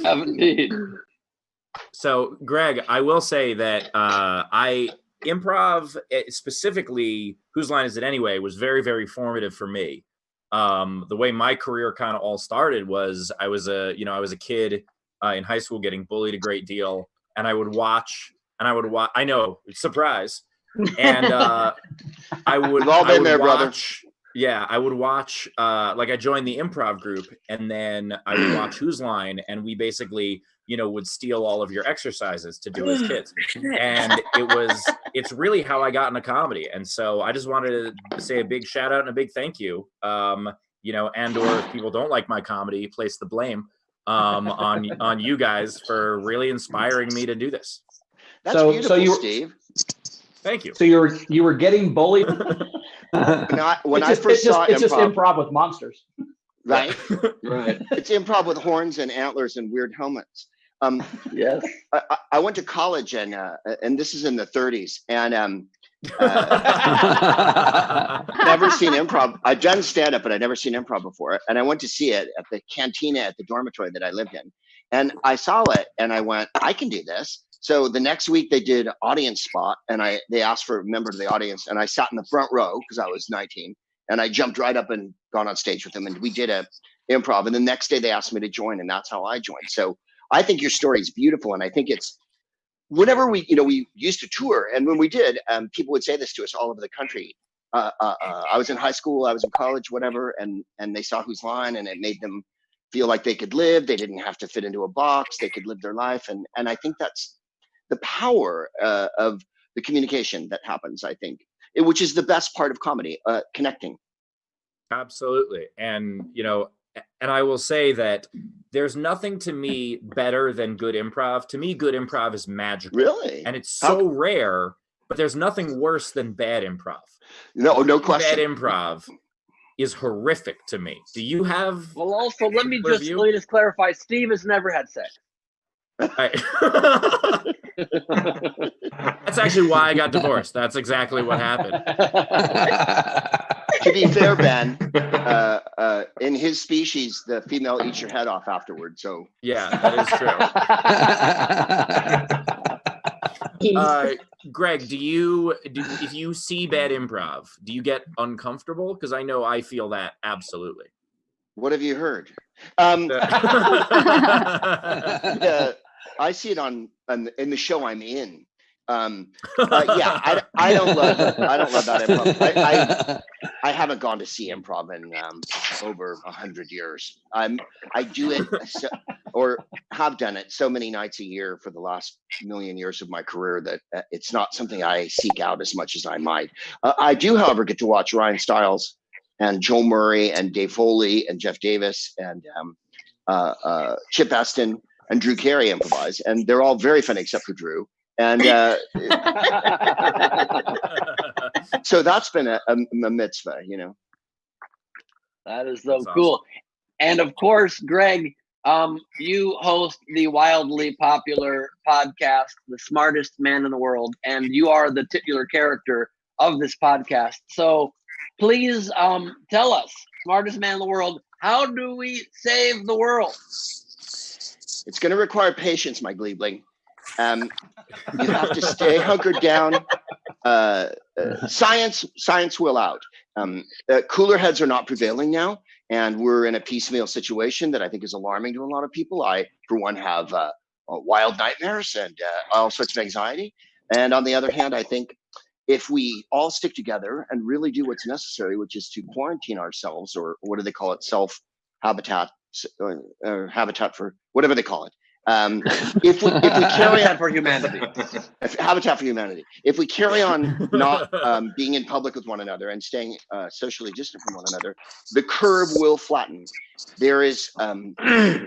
Indeed. So, Greg, I will say that improv, specifically, Whose Line Is It Anyway, was very, very formative for me. The way my career kind of all started was I was a kid in high school getting bullied a great deal, and I would watch. I know, surprise. And I would. We've all been there, watch, brother. Yeah, I would watch. Like I joined the improv group, and then I would watch Whose Line, and we basically, would steal all of your exercises to do as kids. And it's really how I got into comedy. And so I just wanted to say a big shout out and a big thank you. And or if people don't like my comedy, place the blame on you guys for really inspiring me to do this. That's beautiful, Steve. Thank you. So you were getting bullied. When I first saw it's just improv with monsters. Right. Right. It's improv with horns and antlers and weird helmets. Yes. I went to college and this is in the 30s and never seen improv. I'd done stand up, but I'd never seen improv before. And I went to see it at the cantina at the dormitory that I lived in. And I saw it and I went, I can do this. So the next week they did audience spot and they asked for a member of the audience and I sat in the front row because I was 19 and I jumped right up and gone on stage with them and we did a improv. And the next day they asked me to join and that's how I joined. So I think your story is beautiful. And I think it's whenever we used to tour and when we did, people would say this to us all over the country. I was in high school, I was in college, whatever. And they saw Whose Line and it made them feel like they could live. They didn't have to fit into a box. They could live their life. And I think that's the power of the communication that happens, I think, which is the best part of comedy, connecting. Absolutely. And, and I will say that there's nothing to me better than good improv. To me, good improv is magical. Really? And it's so rare, but there's nothing worse than bad improv. No question. Bad improv is horrific to me. Do you have? Well, also, let me just clarify. Steve has never had sex. That's actually why I got divorced. That's exactly what happened. To be fair, Ben, in his species, the female eats your head off afterward. So yeah, that is true. Greg, if you see bad improv, do you get uncomfortable? Because I know I feel that absolutely. What have you heard? I see it in the show I'm in. I don't love that improv. I haven't gone to see improv in over 100 years. I do it or have done it so many nights a year for the last million years of my career that it's not something I seek out as much as I might. I do, however, get to watch Ryan Stiles and Joel Murray and Dave Foley and Jeff Davis and Chip Eston and Drew Carey improvise, and they're all very funny except for Drew. And so that's been a mitzvah, That is so cool. And of course, Greg, you host the wildly popular podcast, The Smartest Man in the World, and you are the titular character of this podcast. So please tell us, Smartest Man in the World, how do we save the world? It's going to require patience, my Gleibling. You have to stay hunkered down. Science will out. Cooler heads are not prevailing now, and we're in a piecemeal situation that I think is alarming to a lot of people. I, for one, have wild nightmares and all sorts of anxiety. And on the other hand, I think if we all stick together and really do what's necessary, which is to quarantine ourselves, or what do they call it, self-habitat, or habitat for whatever they call it. If we carry on for humanity, habitat for humanity. If we carry on not being in public with one another and staying socially distant from one another, the curve will flatten. There is a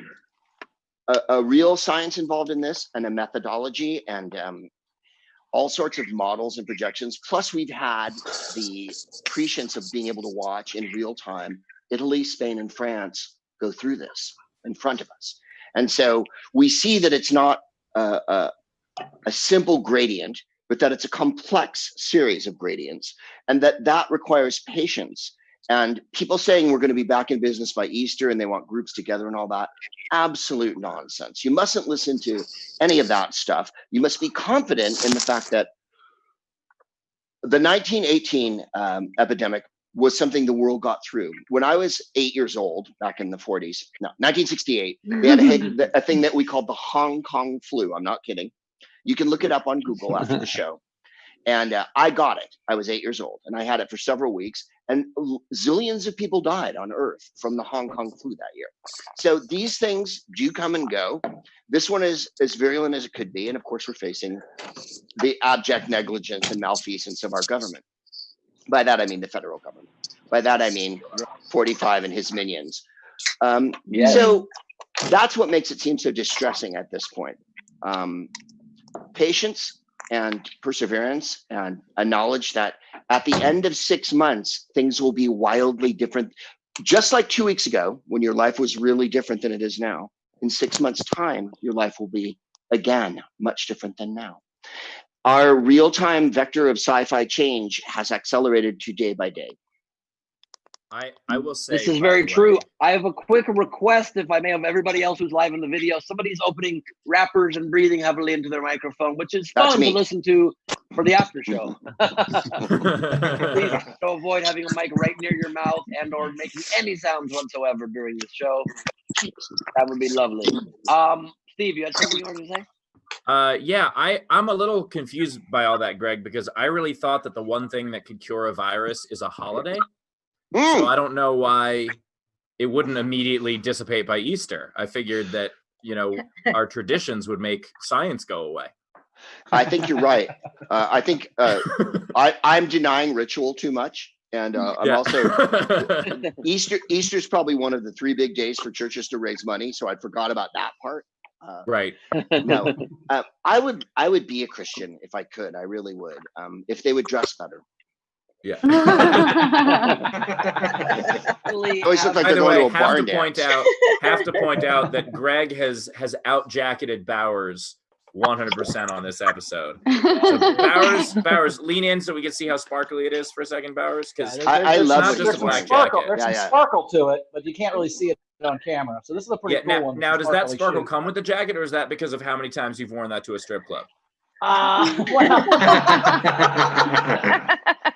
real science involved in this and a methodology and all sorts of models and projections. Plus, we've had the prescience of being able to watch in real time Italy, Spain, and France go through this in front of us. And so we see that it's not a simple gradient, but that it's a complex series of gradients, and that requires patience. And people saying we're going to be back in business by Easter and they want groups together and all that, absolute nonsense. You mustn't listen to any of that stuff. You must be confident in the fact that the 1918 epidemic was something the world got through. When I was 8 years old, back in the 40s, no, 1968, they had a thing that we called the Hong Kong flu. I'm not kidding. You can look it up on Google after the show. And I got it. I was 8 years old, and I had it for several weeks. And zillions of people died on Earth from the Hong Kong flu that year. So these things do come and go. This one is as virulent as it could be. And of course, we're facing the abject negligence and malfeasance of our government. By that, I mean the federal government. By that, I mean 45 and his minions. So that's what makes it seem so distressing at this point. Patience and perseverance and a knowledge that at the end of 6 months, things will be wildly different. Just like 2 weeks ago, when your life was really different than it is now, in 6 months' time, your life will be, again, much different than now. Our real-time vector of sci-fi change has accelerated to day by day. I will say this is very true. I have a quick request, if I may, of everybody else who's live in the video. Somebody's opening wrappers and breathing heavily into their microphone, which is fun to listen to for the after show. Please avoid having a mic right near your mouth and or making any sounds whatsoever during the show. That would be lovely. Steve, you had something you wanted to say? Yeah, I'm a little confused by all that, Greg, because I really thought that the one thing that could cure a virus is a holiday. So I don't know why it wouldn't immediately dissipate by Easter. I figured that, our traditions would make science go away. I think you're right. I think I'm denying ritual too much. And I'm also, Easter's probably one of the 3 big days for churches to raise money. So I forgot about that part. Right. No, I would be a Christian if I could. I really would. If they would dress better. Yeah. Always look like they're going to a barn dance. Have to point out that Greg has out-jacketed Bowers 100% on this episode. So Bowers, lean in so we can see how sparkly it is for a second, Bowers, because I love not just a black sparkle. jacket. There's some sparkle to it, but you can't really see it on camera. So this is a pretty cool one. Now, does that sparkle come with the jacket, or is that because of how many times you've worn that to a strip club?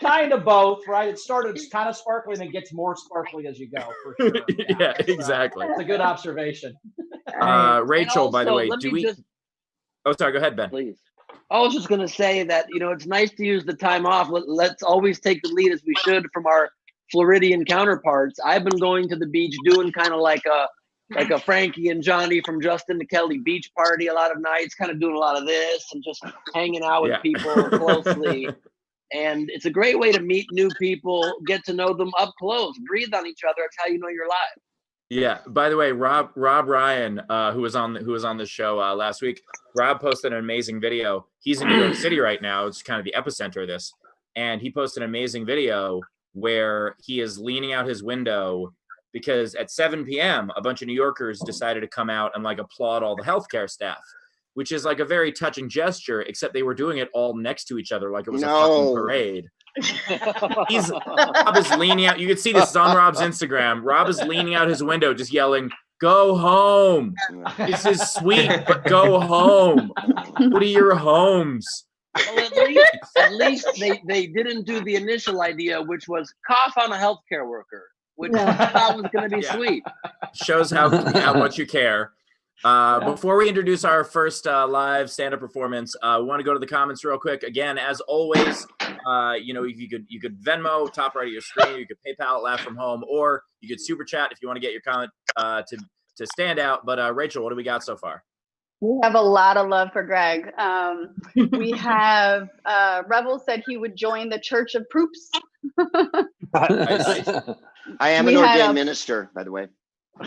Kind of both, right? It started kind of sparkly and it gets more sparkly as you go, for sure. Yeah, exactly. It's a good observation. Rachel, also, by the way, Oh, sorry, go ahead, Ben. Please. I was just going to say that, it's nice to use the time off. Let's always take the lead, as we should, from our Floridian counterparts. I've been going to the beach doing kind of like a Frankie and Johnny from Justin to Kelly beach party a lot of nights, kind of doing a lot of this and just hanging out with people closely. And it's a great way to meet new people, get to know them up close, breathe on each other. It's how you know you're alive. Yeah. By the way, Rob Ryan, who was on the show last week, Rob posted an amazing video. He's in New York City right now. It's kind of the epicenter of this, and he posted an amazing video where he is leaning out his window because at 7 p.m. a bunch of New Yorkers decided to come out and applaud all the healthcare staff, which is a very touching gesture, except they were doing it all next to each other like it was a fucking parade. Rob is leaning out. You can see this is on Rob's Instagram. Rob is leaning out his window just yelling, "Go home. This is sweet, but go home. Go to your homes." Well, at least they didn't do the initial idea, which was cough on a healthcare worker, which I thought was going to be sweet. Shows how much you care. Before we introduce our first live stand-up performance, we want to go to the comments real quick. Again, as always, you could Venmo, top right of your screen, you could PayPal, Laugh from Home, or you could super chat if you want to get your comment to stand out. But Rachel, what do we got so far? We have a lot of love for Greg. We have Revel said he would join the Church of Proops. I am an ordained minister, by the way.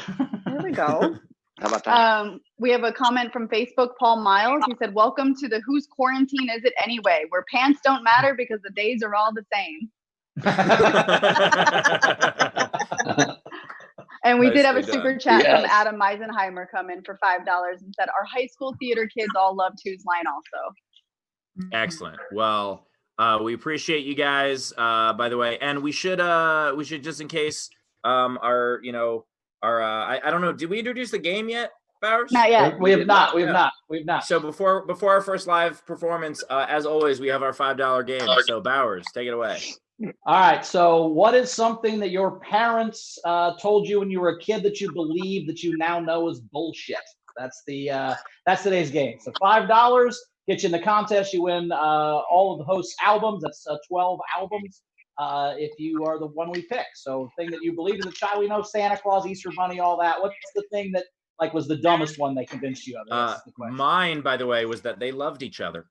There we go. How about that? We have a comment from Facebook, Paul Miles. He said, "Welcome to the Whose Quarantine Is It Anyway? Where pants don't matter because the days are all the same." And we did have a super chat from Adam Meisenheimer come in for $5 and said, "Our high school theater kids all loved Whose Line also." Excellent. Well, We appreciate you guys, by the way, and we should just in case I don't know, did we introduce the game yet, Bowers? Not yet. We have not. We've not. So before our first live performance, as always, we have our $5 game. So Bowers, take it away. All right. So what is something that your parents told you when you were a kid that you believed that you now know is bullshit? That's today's game. So $5 gets you in the contest. You win all of the host's albums. That's 12 albums if you are the one we pick. So thing that you believed as a child, we know Santa Claus, Easter Bunny, all that. What's the thing that was the dumbest one they convinced you of? That's the question. Mine, by the way, was that they loved each other.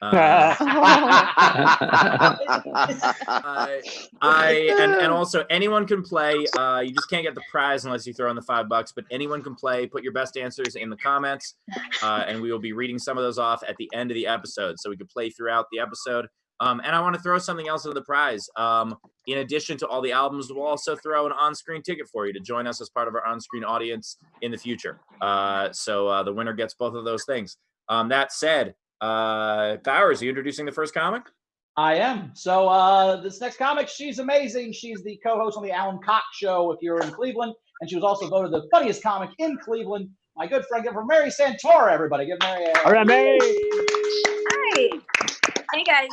And also anyone can play. You just can't get the prize unless you throw in the $5, but anyone can play. Put your best answers in the comments, and we will be reading some of those off at the end of the episode, so we can play throughout the episode. And I want to throw something else into the prize. In addition to all the albums, we'll also throw an on-screen ticket for you to join us as part of our on-screen audience in the future. So the winner gets both of those things. That said, Bowers, are you introducing the first comic? I am. So this next comic, she's amazing. She's the co-host on the Alan Cox Show if you're in Cleveland, and she was also voted the funniest comic in Cleveland. My good friend, give her Mary Santora, everybody. Give Mary a... All right, Mary. Hi. Hey, guys.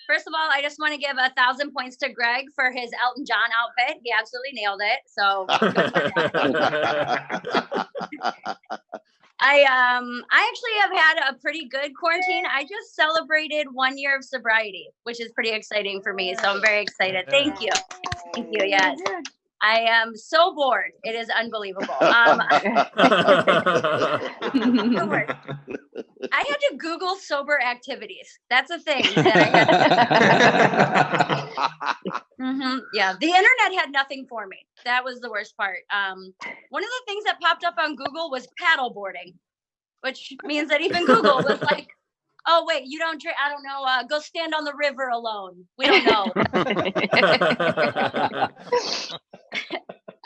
First of all, I just want to give 1,000 points to Greg for his Elton John outfit. He absolutely nailed it. So I actually have had a pretty good quarantine. I just celebrated 1 year of sobriety, which is pretty exciting for me. So I'm very excited. Thank you. Thank you. Yes. I am so bored. It is unbelievable. I had to Google sober activities. That's a thing that I had. Yeah, the internet had nothing for me. That was the worst part. One of the things that popped up on Google was paddle boarding, which means that even Google was like, oh, wait, you don't drink, I don't know, go stand on the river alone. We don't know.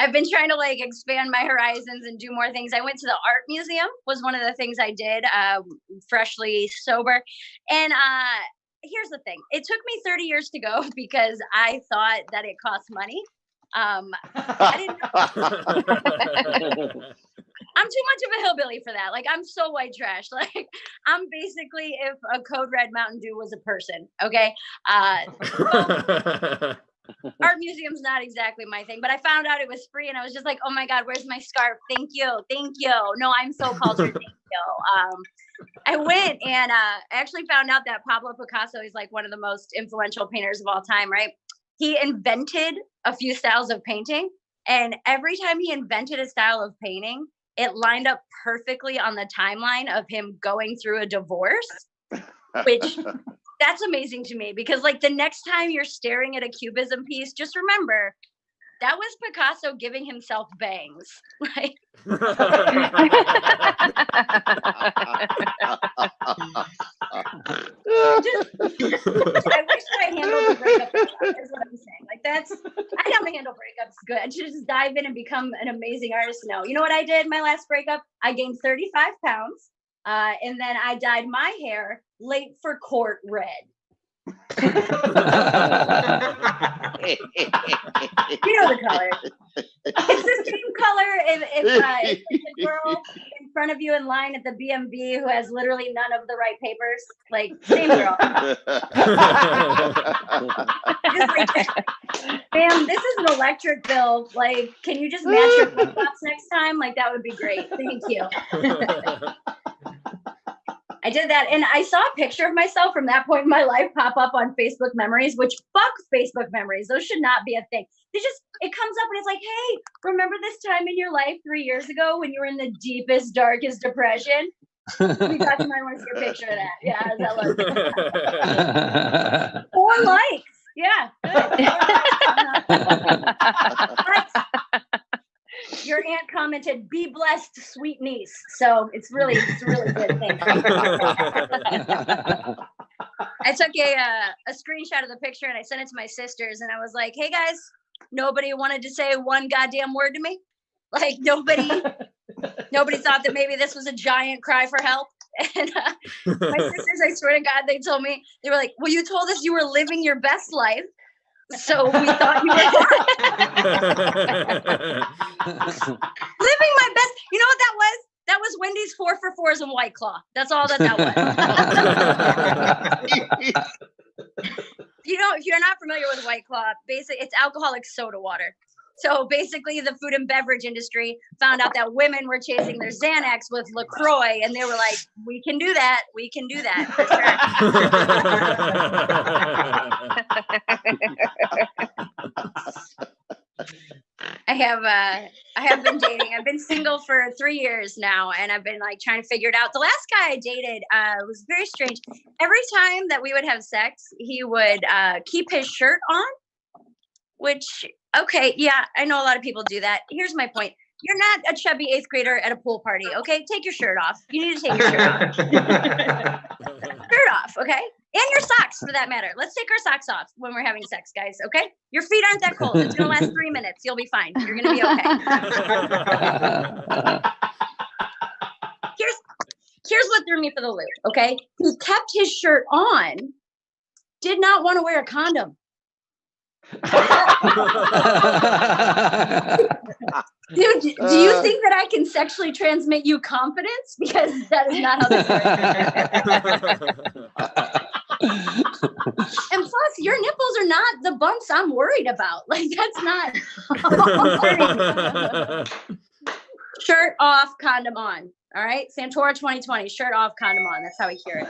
I've been trying to expand my horizons and do more things. I went to the art museum, was one of the things I did, freshly sober. And here's the thing. It took me 30 years to go because I thought that it cost money. I didn't know. I'm too much of a hillbilly for that. I'm so white trash. I'm basically if a Code Red Mountain Dew was a person. Okay. Art museum's not exactly my thing, but I found out it was free and I was just like, oh my God, where's my scarf? Thank you. Thank you. No, I'm so cultured. Thank you. I went and actually found out that Pablo Picasso is one of the most influential painters of all time, right? He invented a few styles of painting, and every time he invented a style of painting, it lined up perfectly on the timeline of him going through a divorce, which that's amazing to me because the next time you're staring at a cubism piece, just remember that was Picasso giving himself bangs. I wish I handled the breakup is what I'm saying. I know how to handle breakups good. I should just dive in and become an amazing artist. No, you know what I did my last breakup? I gained 35 pounds. And then I dyed my hair late for court red. You know the color. It's the same color if a girl in front of you in line at the BMV who has literally none of the right papers. Same girl. Ma'am, this is an electric bill. Can you just match your flip-flops next time? That would be great. Thank you. I did that, and I saw a picture of myself from that point in my life pop up on Facebook memories, which fuck Facebook memories. Those should not be a thing. It comes up and it's like, hey, remember this time in your life 3 years ago when you were in the deepest, darkest depression? You guys might want to see a picture of that. Yeah, that was 4 likes. Yeah. Your aunt commented, "Be blessed, sweet niece." So it's a really good thing. I took a screenshot of the picture and I sent it to my sisters and I was like, hey guys, nobody wanted to say one goddamn word to me. Nobody thought that maybe this was a giant cry for help. And my sisters, I swear to God, they told me, they were like, well, you told us you were living your best life. So we thought you were living my best. You know what that was? That was Wendy's 4 for 4s and White Claw. That's all that was. If you're not familiar with White Claw, basically it's alcoholic soda water. So basically the food and beverage industry found out that women were chasing their Xanax with LaCroix, and they were like, we can do that. We can do that for sure. I have been dating. I've been single for 3 years now, and I've been like trying to figure it out. The last guy I dated was very strange. Every time that we would have sex, he would keep his shirt on, which, okay, yeah, I know a lot of people do that. Here's my point. You're not a chubby 8th grader at a pool party, okay? Take your shirt off. You need to take your shirt off. Shirt off, okay? And your socks, for that matter. Let's take our socks off when we're having sex, guys, okay? Your feet aren't that cold. It's going to last 3 minutes. You'll be fine. You're going to be okay. Here's what threw me for the loop, okay? He kept his shirt on, did not want to wear a condom. Dude, do you think that I can sexually transmit you confidence? Because that is not how this works. And plus, your nipples are not the bumps I'm worried about. Like, that's not. Shirt off, condom on. All right, Santora 2020. Shirt off, condom on. That's how we cure it.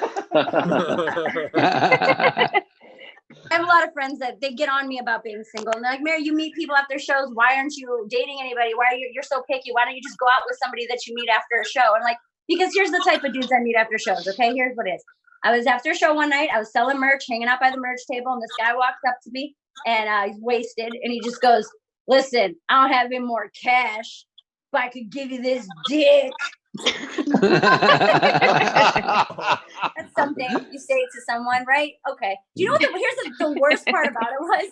I have a lot of friends that they get on me about being single, and they're like, Mary, you meet people after shows. Why aren't you dating anybody? Why are you're so picky? Why don't you just go out with somebody that you meet after a show? I'm like, because here's the type of dudes I meet after shows. Okay, here's what it is. I was after a show one night. I was selling merch, hanging out by the merch table, and this guy walks up to me, and he's wasted, and he just goes, listen, I don't have any more cash, but I could give you this dick. That's something you say to someone, right? Okay. Do you know what here's the worst part about it was?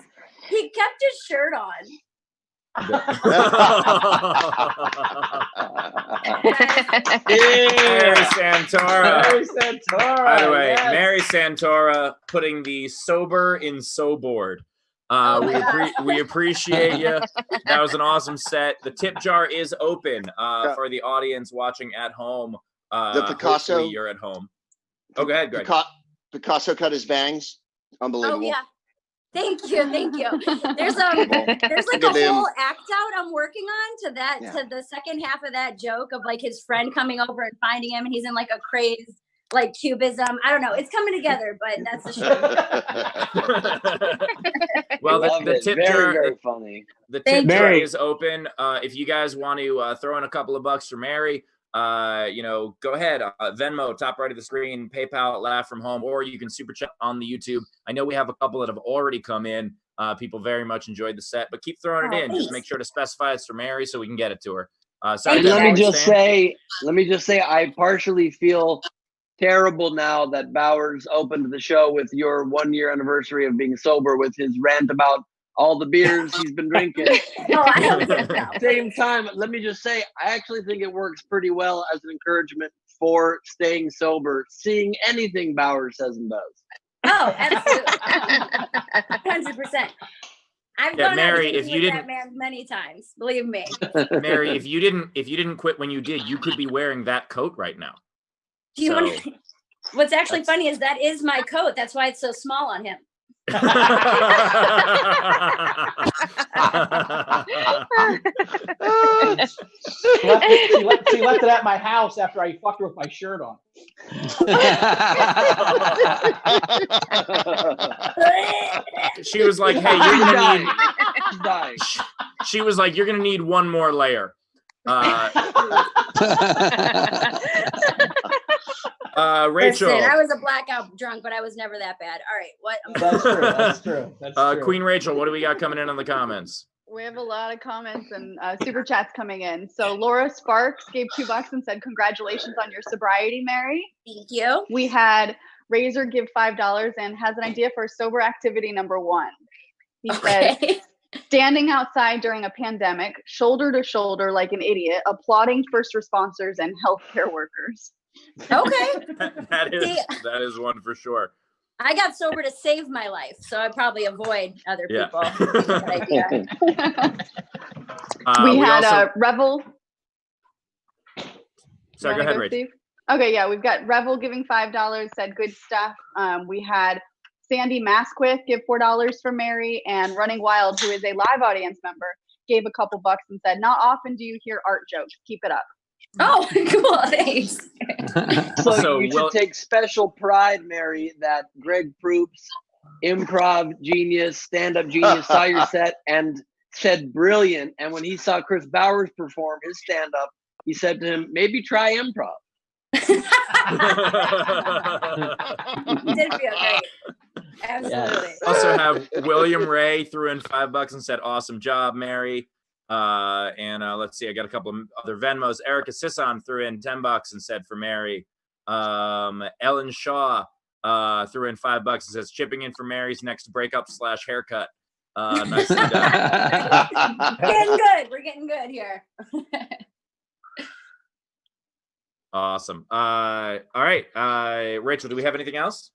He kept his shirt on. Mary Santora. Mary Santora. By the way, yes. Mary Santora putting the sober in soboard. We appreciate you. That was an awesome set. The tip jar is open for the audience watching at home. The Picasso. Hopefully you're at home. Oh, go ahead, Greg. Picasso cut his bangs. Unbelievable. Oh yeah. Thank you. There's like a whole act out I'm working on to the second half of that joke of like his friend coming over and finding him, and he's in like a craze like cubism. I don't know. It's coming together, but that's the show. Well, the tip jar, very funny. The tip jar is open. If you guys want to throw in a couple of bucks for Mary, go ahead. Venmo, top right of the screen, PayPal, Laugh from Home, or you can super chat on the YouTube. I know we have a couple that have already come in. People very much enjoyed the set, but keep throwing it in. Thanks. Just make sure to specify it's for Mary so we can get it to her. Let me just say, I partially feel terrible now that Bowers opened the show with your 1 year anniversary of being sober with his rant about all the beers he's been drinking. Same time, let me just say, I actually think it works pretty well as an encouragement for staying sober, seeing anything Bowers says and does. Oh, absolutely. 100%. I've gone Mary, out if you didn't, that man many times, believe me. Mary, if you didn't quit when you did, you could be wearing that coat right now. Do you want to, what's actually funny is that is my coat. That's why it's so small on him. She left it at my house after I fucked her with my shirt on. She was like, "Hey, you're gonna need." She was like, "You're gonna need one more layer." Rachel. Listen, I was a blackout drunk, but I was never that bad. All right, what? That's true. That's true. Queen Rachel, what do we got coming in on the comments? We have a lot of comments and super chats coming in. So Laura Sparks gave $2 and said, "Congratulations on your sobriety, Mary." Thank you. We had Razor give $5 and has an idea for sober activity number 1. He said, standing outside during a pandemic, shoulder to shoulder like an idiot, applauding first responders and healthcare workers. Okay. that is one for sure. I got sober to save my life, so I probably avoid other people. We had a Revel. Sorry, go ahead, Rachel. Okay, yeah, we've got Revel giving $5, said good stuff. We had Sandy Masquith give $4 for Mary, and Running Wild, who is a live audience member, gave a couple bucks and said, not often do you hear art jokes. Keep it up. Oh, cool. Thanks. So you should take special pride, Mary, that Greg Proops, improv genius, stand-up genius, saw your set and said brilliant. And when he saw Chris Bowers perform his stand-up, he said to him, maybe try improv. It did feel great. Absolutely. Yes. Also have William Ray threw in $5 and said, awesome job, Mary. Let's see, I got a couple of other Venmos. Erica Sisson threw in $10 and said for Mary. Ellen Shaw threw in $5 and says chipping in for Mary's next breakup/haircut. Nicely done. Getting good. We're getting good here. Awesome. All right. Rachel, do we have anything else?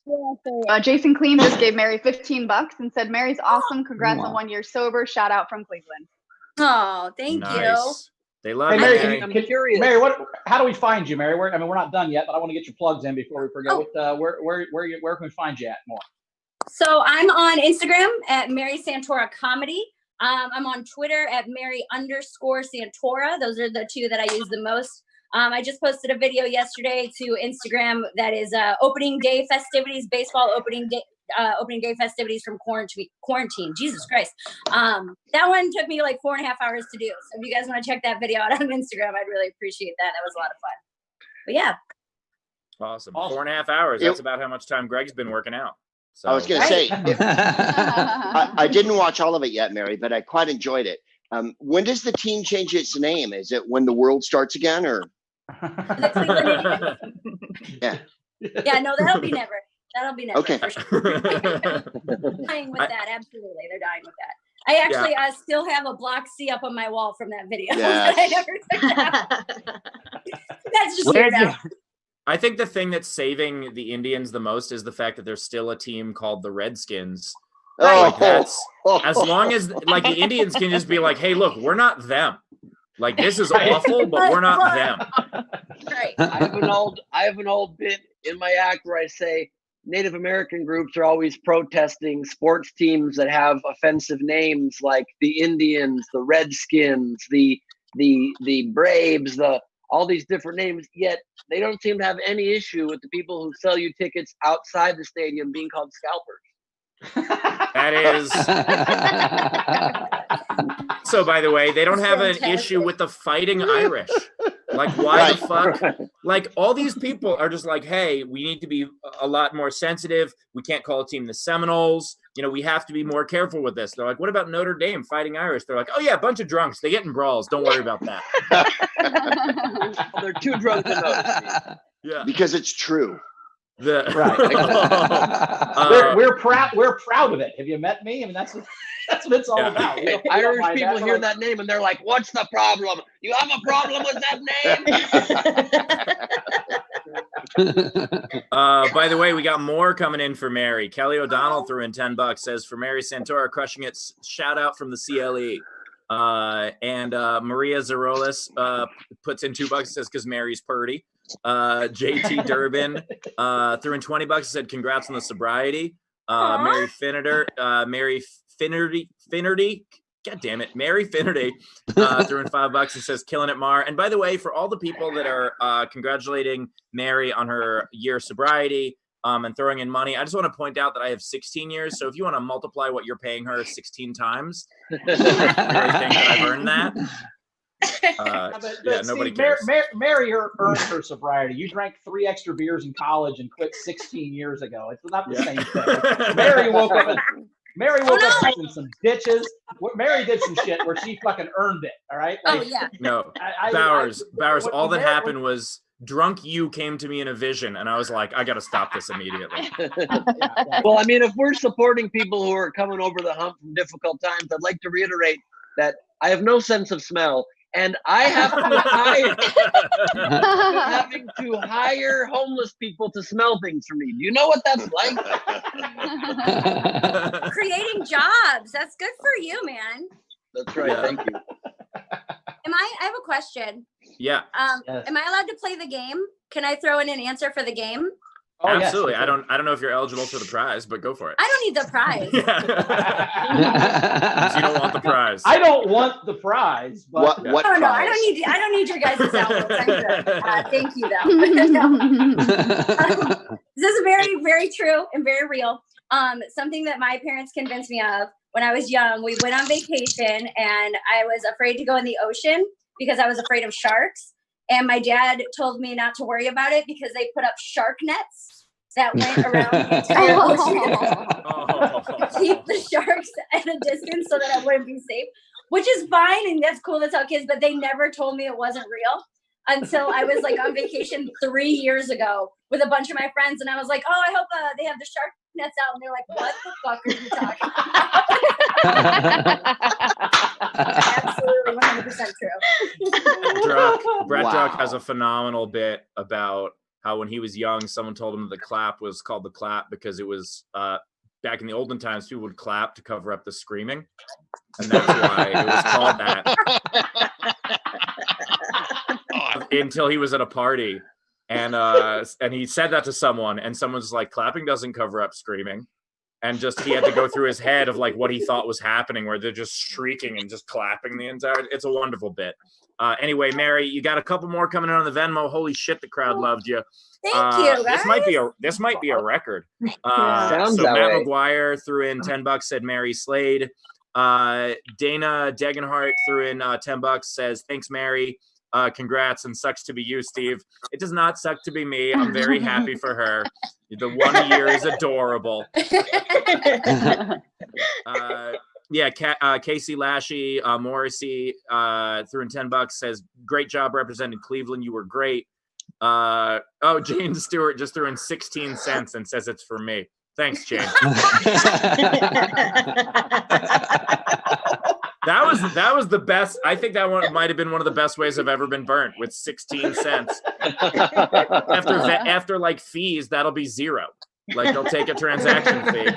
Yeah, so Jason Clean just gave Mary $15 and said, Mary's awesome. Congrats on 1 year sober. Shout out from Cleveland. Oh, thank you. They love you, Mary. I'm curious. Mary, how do we find you, Mary? We're not done yet, but I want to get your plugs in before we forget. Where can we find you at more? So I'm on Instagram at Mary Santora Comedy. I'm on Twitter at Mary_Santora. Those are the two that I use the most. I just posted a video yesterday to Instagram that is opening day festivities, baseball opening day festivities from quarantine. Jesus Christ. That one took me like 4.5 hours to do. So if you guys want to check that video out on Instagram, I'd really appreciate that. That was a lot of fun. But yeah. Awesome. 4.5 hours. That's about how much time Greg's been working out. So. I was going to say, I didn't watch all of it yet, Mary, but I quite enjoyed it. When does the team change its name? Is it when the world starts again, or? Yeah. Yeah, no, that'll be never. That'll be never. Okay. For sure. Dying with that, absolutely. They're dying with that. I actually still have a block C up on my wall from that video. Yes. I never took out. That's just weird now. I think the thing that's saving the Indians the most is the fact that there's still a team called the Redskins. Like that's as long as like the Indians can just be like, hey, look, we're not them. Like this is awful, but we're not them. Right. I have an old bit in my act where I say Native American groups are always protesting sports teams that have offensive names like the Indians, the Redskins, the Braves, all these different names, yet they don't seem to have any issue with the people who sell you tickets outside the stadium being called scalpers. That is. So, by the way, they don't have an issue with the Fighting Irish. Like, why the fuck? Like, all these people are just like, hey, we need to be a lot more sensitive. We can't call a team the Seminoles. You know, we have to be more careful with this. They're like, what about Notre Dame Fighting Irish? They're like, oh, yeah, a bunch of drunks. They get in brawls. Don't worry about that. They're too drunk to notice. Yeah. Because it's true. Right. We're proud of it. Have you met me? I mean, that's what it's all about. Irish people hear that name and they're like, what's the problem? You have a problem with that name? By the way, we got more coming in for Mary. Kelly O'Donnell threw in $10, says for Mary Santora, crushing it. Shout out from the CLE. And Maria Zarolis puts in $2, says because Mary's purdy. JT Durbin threw in $20, said congrats on the sobriety. Mary Finnerty, god damn it, Mary Finnerty threw in $5 and says killing it, Mar. And by the way, for all the people that are congratulating Mary on her year sobriety and throwing in money, I just want to point out that I have 16 years. So if you want to multiply what you're paying her 16 times, I really think that I've earned that. Nobody cares. Mary earned her sobriety. You drank 3 extra beers in college and quit 16 years ago. It's not the same thing. Mary woke up in some ditches. Mary did some shit where she fucking earned it. All right. Like, oh yeah. No, Bowers. All that happened was drunk you came to me in a vision, and I was like, I got to stop this immediately. Well, I mean, if we're supporting people who are coming over the hump from difficult times, I'd like to reiterate that I have no sense of smell. and I have having to hire homeless people to smell things for me. Do you know what that's like? Creating jobs. That's good for you, man. That's right. Yeah. Thank you. I have a question. Yeah. Yes. Am I allowed to play the game? Can I throw in an answer for the game? Oh, yes, Absolutely. for I sure. don't know if you're eligible for the prize, but go for it. I don't need the prize. Yeah. You don't want the prize. I don't want the prize, but What No, I prize? don't need your guys' downloads. I'm good. Thank you, though. This is very, very true and very real. Something that my parents convinced me of when I was young. We went on vacation, and I was afraid to go in the ocean because I was afraid of sharks. And my dad told me not to worry about it because they put up shark nets that went around the entire ocean to keep the sharks at a distance so that I wouldn't be safe, which is fine. And that's cool to tell kids, but they never told me it wasn't real until I was like on vacation 3 years ago with a bunch of my friends. And I was like, oh, I hope they have the shark nets out. And they're like, what the fuck are you talking about? Absolutely 100% true. Brett Wow. Druck has a phenomenal bit about how when he was young, someone told him the clap was called the clap because it was back in the olden times, people would clap to cover up the screaming. And that's why it was called that. Until he was at a party and he said that to someone, and someone's like, clapping doesn't cover up screaming. And just he had to go through his head of like what he thought was happening, where they're just shrieking and just clapping the entire. It's a wonderful bit. Anyway, Mary, you got a couple more coming in on the Venmo. Holy shit, the crowd loved you. Thank you, guys. This might be a record. Sounds So that Matt way. McGuire threw in $10, said Mary Slade. Dana Degenhart threw in $10, says thanks, Mary. Congrats, and sucks to be you, Steve. It does not suck to be me. I'm very happy for her. The 1 year is adorable. Casey Lashy, Morrissey threw in $10, says great job representing Cleveland. You were great. Jane Stewart just threw in 16 cents and says it's for me. Thanks, Jane. That was the best. I think that one might have been one of the best ways I've ever been burnt, with 16 cents. After like fees, that'll be zero. Like they'll take a transaction fee.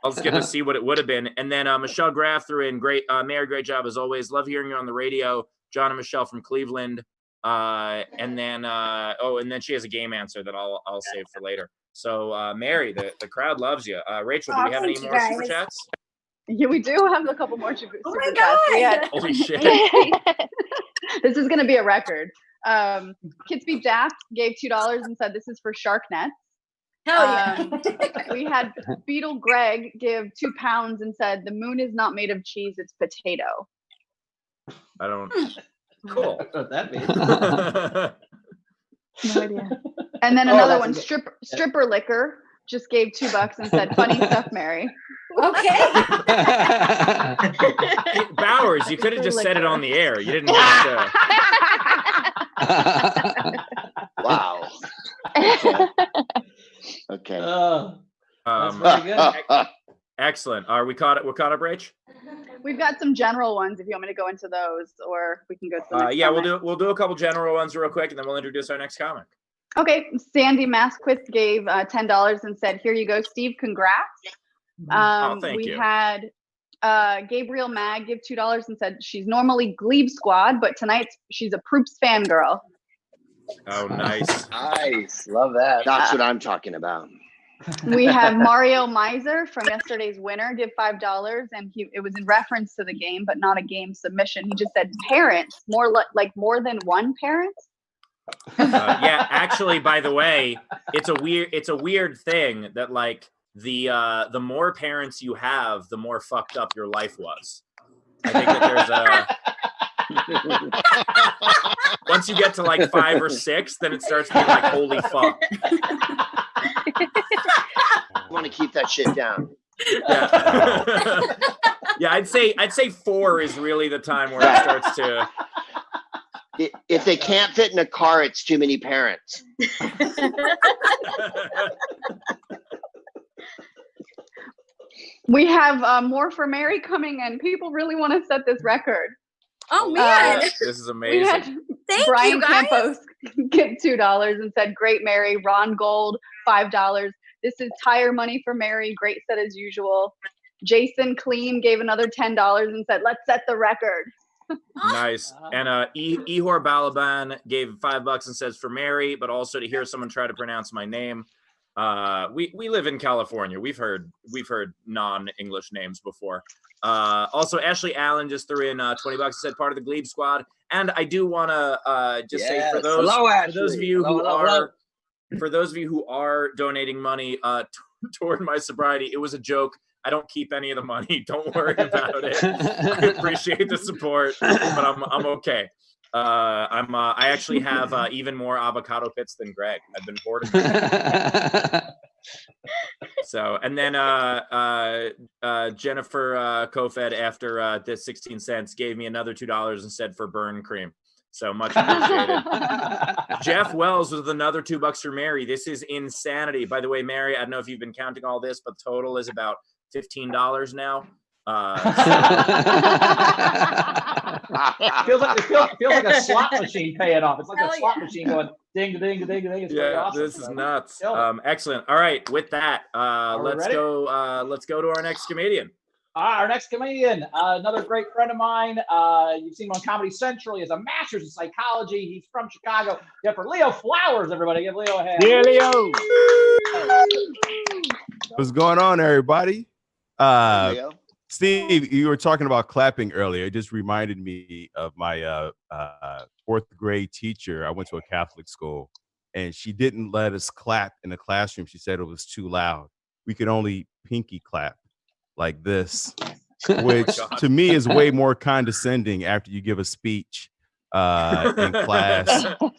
I'll just get to see what it would have been. And then Michelle Graff threw in Mary, great job as always. Love hearing you on the radio. John and Michelle from Cleveland. And then she has a game answer that I'll save for later. So Mary, the crowd loves you. Rachel, do we have any more super chats? Yeah, we do have a couple more super Oh my chats. We God. had- Holy shit. This is going to be a record. Kitsby Daft gave $2 and said this is for shark nets. Hell yeah. We had Beetle Greg give £2 and said the moon is not made of cheese, it's potato. I don't. Cool. That's what that means. No idea. And then another one, stripper liquor, just gave $2 and said funny stuff, Mary. Okay. Bowers, you could have just said it on the air. You didn't have to. Wow. Okay. That's very good. Excellent. We're caught up, Rach? We've got some general ones if you want me to go into those, or we can go to the next Yeah, comment. we'll do a couple general ones real quick, and then we'll introduce our next comic. Okay, Sandy Masquith gave $10 and said, here you go, Steve, congrats. Thank you. We had Gabriel Mag give $2 and said she's normally Gleib squad, but tonight she's a Proops fangirl. Oh, nice. Nice. Love that. That's what I'm talking about. We have Mario Miser from yesterday's winner give $5, and it was in reference to the game, but not a game submission. He just said parents, more more than one parent. Yeah, actually, by the way, it's a weird thing that like the more parents you have, the more fucked up your life was. I think that there's once you get to like 5 or 6, then it starts being like, holy fuck. I want to keep that shit down. Yeah. Yeah, I'd say 4 is really the time where it starts to. If they can't fit in a car, it's too many parents. We have more for Mary coming in. People really want to set this record. Oh man. This is We amazing. had Thank Brian you guys. Campos give $2 and said, "Great, Mary." Ron Gold, $5. "This is tire money for Mary. Great set as usual." Jason Clean gave another $10 and said, "Let's set the record." Nice. And Ihor Balaban gave $5 and says, "For Mary, but also to hear someone try to pronounce my name." We live in California. We've heard non-English names before. Also, Ashley Allen just threw in $20 and said part of the Gleib squad. And I do want to just say for those of you who are donating money toward my sobriety, it was a joke. I don't keep any of the money. Don't worry about it. I appreciate the support, but I'm okay. I actually have even more avocado pits than Greg. I've been hoarding them. So, and then Jennifer Kofed, after this 16 cents, gave me another $2 and said, "For burn cream." So much appreciated. Jeff Wells with another $2 for Mary. This is insanity. By the way, Mary, I don't know if you've been counting all this, but total is about $15 now. Feels like a slot machine paying off. It's like a slot machine going ding, ding, ding, ding. It's pretty awesome. This is nuts. Excellent. All right, with that, let's go to our next comedian. Our next comedian, another great friend of mine. You've seen him on Comedy Central. He has a master's in psychology. He's from Chicago. Yeah, for Leo Flowers, everybody. Give Leo a hand. Yeah, Leo. What's going on, everybody? Leo. Steve, you were talking about clapping earlier. It just reminded me of my fourth grade teacher. I went to a Catholic school, and she didn't let us clap in the classroom. She said it was too loud. We could only pinky clap like this, which to me is way more condescending after you give a speech in class.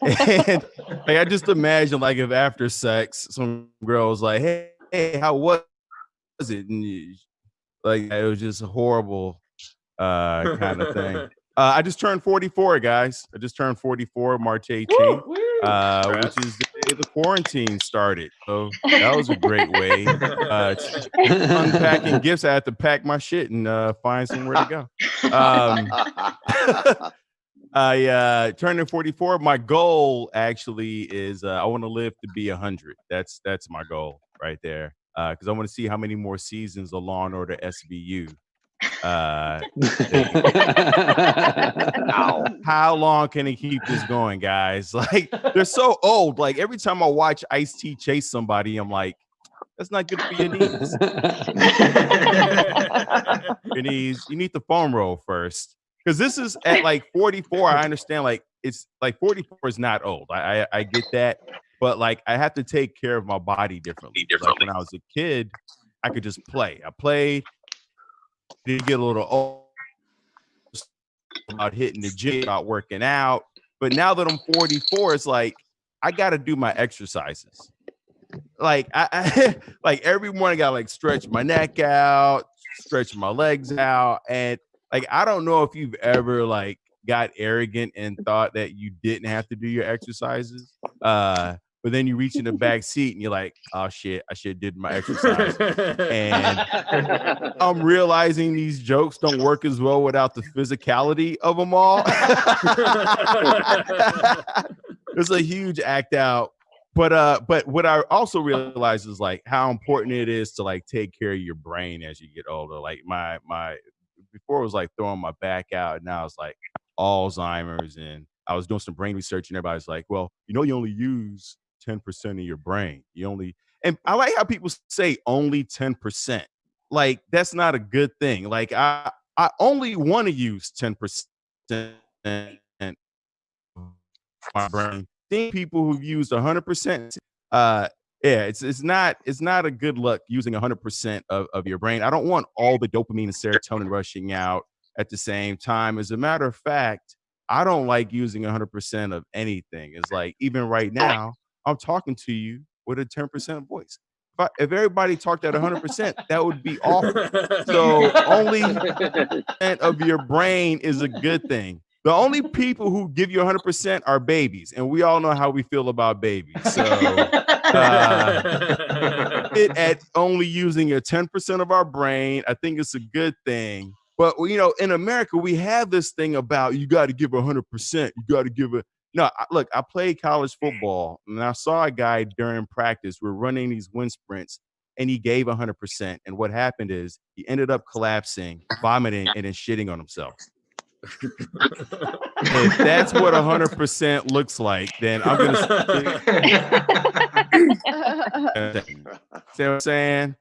And like, I just imagine, like, if after sex, some girl was like, hey, how was it? And like, it was just a horrible kind of thing. I just turned 44, guys. I just turned 44, March 18th, which is the day the quarantine started. So that was a great way. Unpacking gifts, I had to pack my shit and find somewhere to go. I turning 44. My goal actually is I want to live to be 100. That's my goal right there. Because I want to see how many more seasons of Law and Order SVU. How long can he keep this going, guys? Like, they're so old. Like, every time I watch Ice-T chase somebody, I'm like, that's not good for your knees. Your knees, you need the foam roll first. Because this is at like 44. I understand, like, it's like 44 is not old. I get that. But like, I have to take care of my body differently. Like, when I was a kid, I could just play. I played, did get a little old about hitting the gym, about working out. But now that I'm 44, it's like, I got to do my exercises. Like, I like every morning I got to like stretch my neck out, stretch my legs out. And like, I don't know if you've ever like got arrogant and thought that you didn't have to do your exercises. But then you reach in the back seat and you're like, oh shit, I should have did my exercise. And I'm realizing these jokes don't work as well without the physicality of them all. It's a huge act out. But what I also realize is like how important it is to like take care of your brain as you get older. Like my before it was like throwing my back out, and now it's like Alzheimer's, and I was doing some brain research and everybody's like, well, you know, you only use 10% of your brain. And I like how people say only 10%. Like, that's not a good thing. Like, I only want to use 10% of my brain. I think people who've used 100%, it's not a good look using 100% of your brain. I don't want all the dopamine and serotonin rushing out at the same time. As a matter of fact, I don't like using 100% of anything. It's like, even right now, I'm talking to you with a 10% voice. If everybody talked at 100%, that would be awful. So only 10% of your brain is a good thing. The only people who give you 100% are babies, and we all know how we feel about babies. So at only using a 10% of our brain, I think it's a good thing. But in America, we have this thing about you got to give 100%. You got to give it. No, look, I played college football, and I saw a guy during practice. We're running these wind sprints, and he gave 100%. And what happened is he ended up collapsing, vomiting, and then shitting on himself. If that's what 100% looks like, then I'm gonna. See what I'm saying?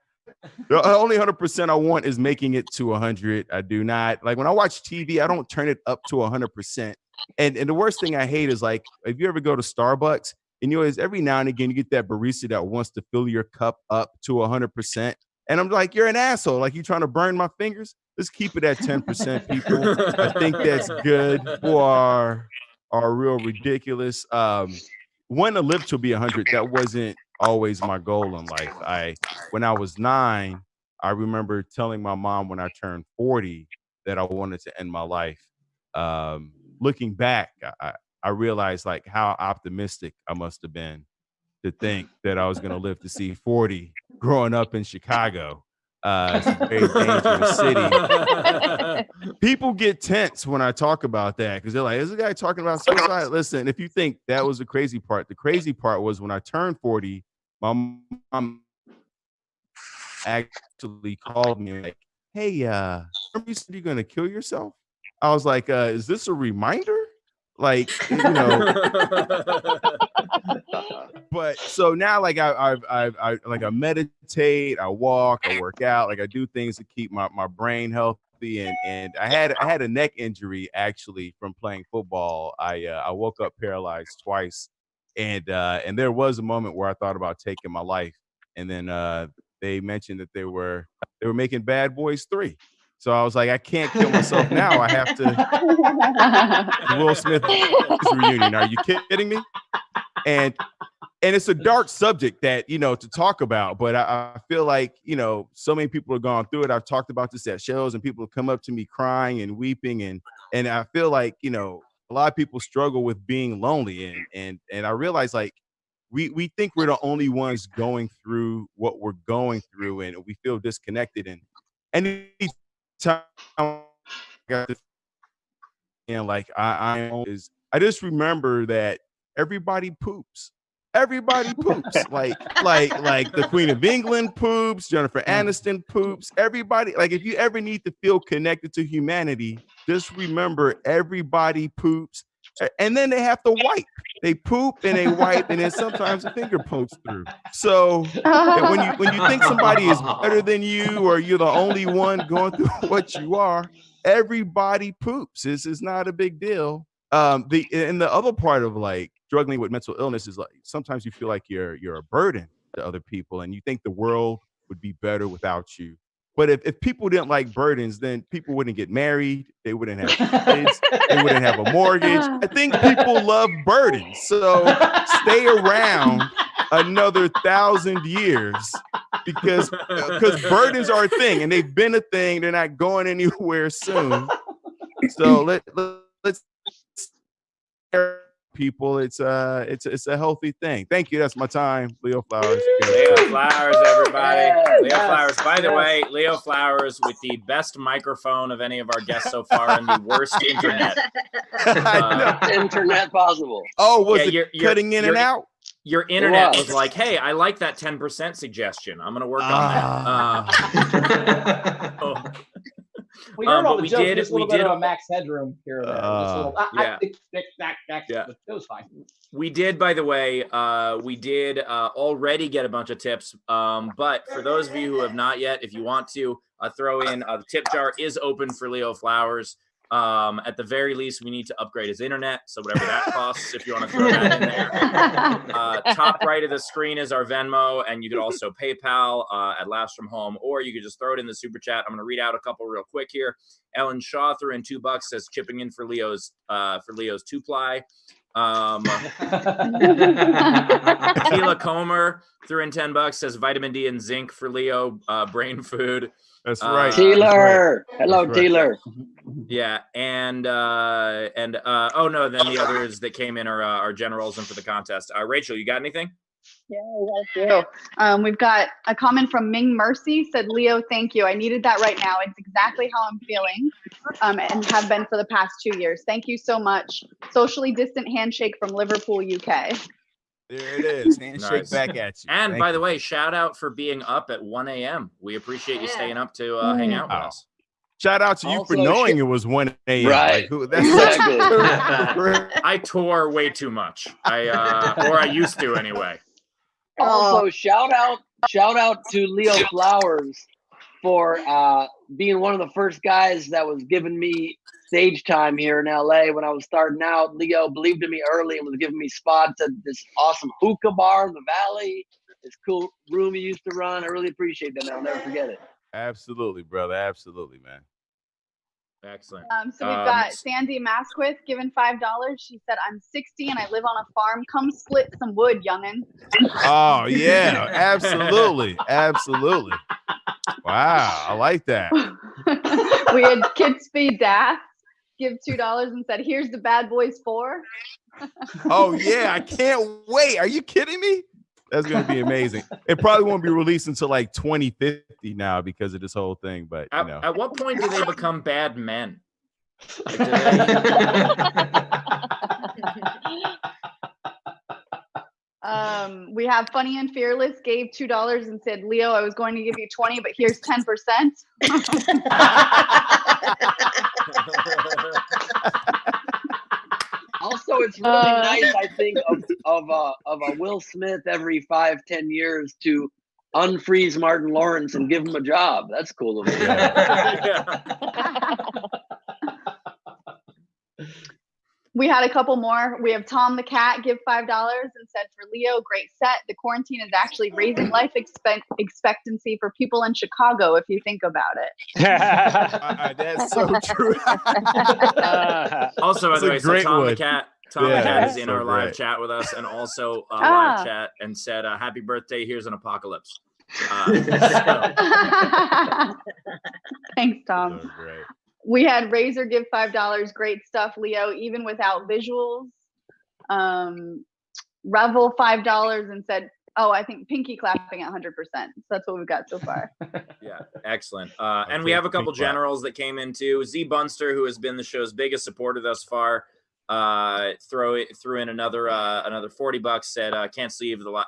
The only 100% I want is making it to 100. I do not like when I watch TV. I don't turn it up to 100%. And the worst thing I hate is like if you ever go to Starbucks and you always every now and again you get that barista that wants to fill your cup up to 100%. And I'm like, you're an asshole. Like you trying to burn my fingers. Let's keep it at 10%, people. I think that's good. People are real ridiculous. Want to live to be 100. That wasn't always my goal in life. When I was 9, I remember telling my mom when I turned 40 that I wanted to end my life. Looking back, I realized like how optimistic I must have been to think that I was going to live to see 40 growing up in Chicago. It's a very dangerous city. People get tense when I talk about that because they're like, is this guy talking about suicide? Listen, if you think that was the crazy part was when I turned 40, my mom actually called me like, hey, remember you said you're going to kill yourself? I was like, is this a reminder? Like, but so now like I meditate, I walk, I work out, like I do things to keep my brain healthy. And I had a neck injury actually from playing football. I woke up paralyzed twice, and there was a moment where I thought about taking my life, and then they mentioned that they were making Bad Boys 3. So I was like, I can't kill myself now. I have to. Will Smith reunion. Are you kidding me? And it's a dark subject that, to talk about. But I feel like, so many people have gone through it. I've talked about this at shows and people have come up to me crying and weeping. And I feel like, a lot of people struggle with being lonely. And I realize like we think we're the only ones going through what we're going through and we feel disconnected. And any time I just remember that everybody poops. Everybody poops. like the Queen of England poops, Jennifer Aniston poops. Everybody, like if you ever need to feel connected to humanity, just remember everybody poops. And then they have to wipe. They poop and they wipe, and then sometimes a finger pokes through. So when you think somebody is better than you or you're the only one going through what you are, everybody poops. This is not a big deal. The other part of like struggling with mental illness is like sometimes you feel like you're a burden to other people, and you think the world would be better without you. But if people didn't like burdens, then people wouldn't get married. They wouldn't have kids. They wouldn't have a mortgage. I think people love burdens. So stay around another 1,000 years because burdens are a thing and they've been a thing. They're not going anywhere soon. So let's people. It's a healthy thing. Thank you. That's my time. Leo Flowers. Leo Flowers, everybody. Leo Flowers. By the way, Leo Flowers with the best microphone of any of our guests so far and the worst internet. Internet possible. Oh, was it cutting in and out? Your internet was like, hey, I like that 10% suggestion. I'm going to work on that. We heard all the jokes, just a little bit of a Max Headroom here. It was fine. We did, by the way, already get a bunch of tips. But for those of you who have not yet, if you want to throw in, the tip jar is open for Leo Flowers. At the very least, we need to upgrade his internet. So whatever that costs, if you want to throw that in there. Top right of the screen is our Venmo, and you could also PayPal at Laughs From Home, or you could just throw it in the super chat. I'm going to read out a couple real quick here. Ellen Shaw threw in $2, says chipping in for Leo's 2-ply. Keela Comer threw in $10, says vitamin D and zinc for Leo, brain food. That's right. Teeler. Hello, Teeler. Yeah, and then the others that came in are generals and for the contest. Rachel, you got anything? Yeah, we've got a comment from Ming Mercy, said, Leo, thank you. I needed that right now. It's exactly how I'm feeling and have been for the past 2 years. Thank you so much. Socially distant handshake from Liverpool, UK. There it is. Handshake Nice. back at you. And Thank by you. the way, shout out for being up at 1 a.m. We appreciate you staying up to hang out with Wow. us. Shout out to you for Also, knowing it was 1 a.m. Right. That's Exactly. I tore way too much. I used to anyway. Also, shout out to Leo Flowers for being one of the first guys that was giving me stage time here in LA when I was starting out. Leo believed in me early and was giving me spots at this awesome hookah bar in the Valley. This cool room he used to run. I really appreciate that, man. I'll never forget it. Absolutely, brother. Absolutely, man. Excellent. So we've got Sandy Masquith giving $5. She said, I'm 60 and I live on a farm. Come split some wood, youngin'. Oh, yeah. Absolutely. Absolutely. Wow. I like that. We had Kitsby Dath give $2 and said, here's the Bad Boys 4. Oh, yeah. I can't wait. Are you kidding me? That's going to be amazing. It probably won't be released until like 2050 now because of this whole thing. But, you know. At what point do they become bad men? Like, We have Funny and Fearless gave $2 and said, Leo, I was going to give you 20, but here's 10%. Also, it's really nice, I think, of a Will Smith every 5-10 years to unfreeze Martin Lawrence and give him a job. That's cool of him. We had a couple more. We have Tom the Cat give $5 and said, for Leo, great set. The quarantine is actually raising life expectancy for people in Chicago, if you think about it. That's so true. Also, by the way, so Tom the Cat is in so our live great. chat with us and also live chat and said, happy birthday, here's an apocalypse. Thanks, Tom. So great. We had Razor give $5. Great stuff, Leo, even without visuals. Revel $5 and said, oh, I think Pinky clapping at 100%. So that's what we've got so far. Yeah, excellent. And we have a couple generals that came in too. Z Bunster, who has been the show's biggest supporter thus far, threw in another $40. Said can't see the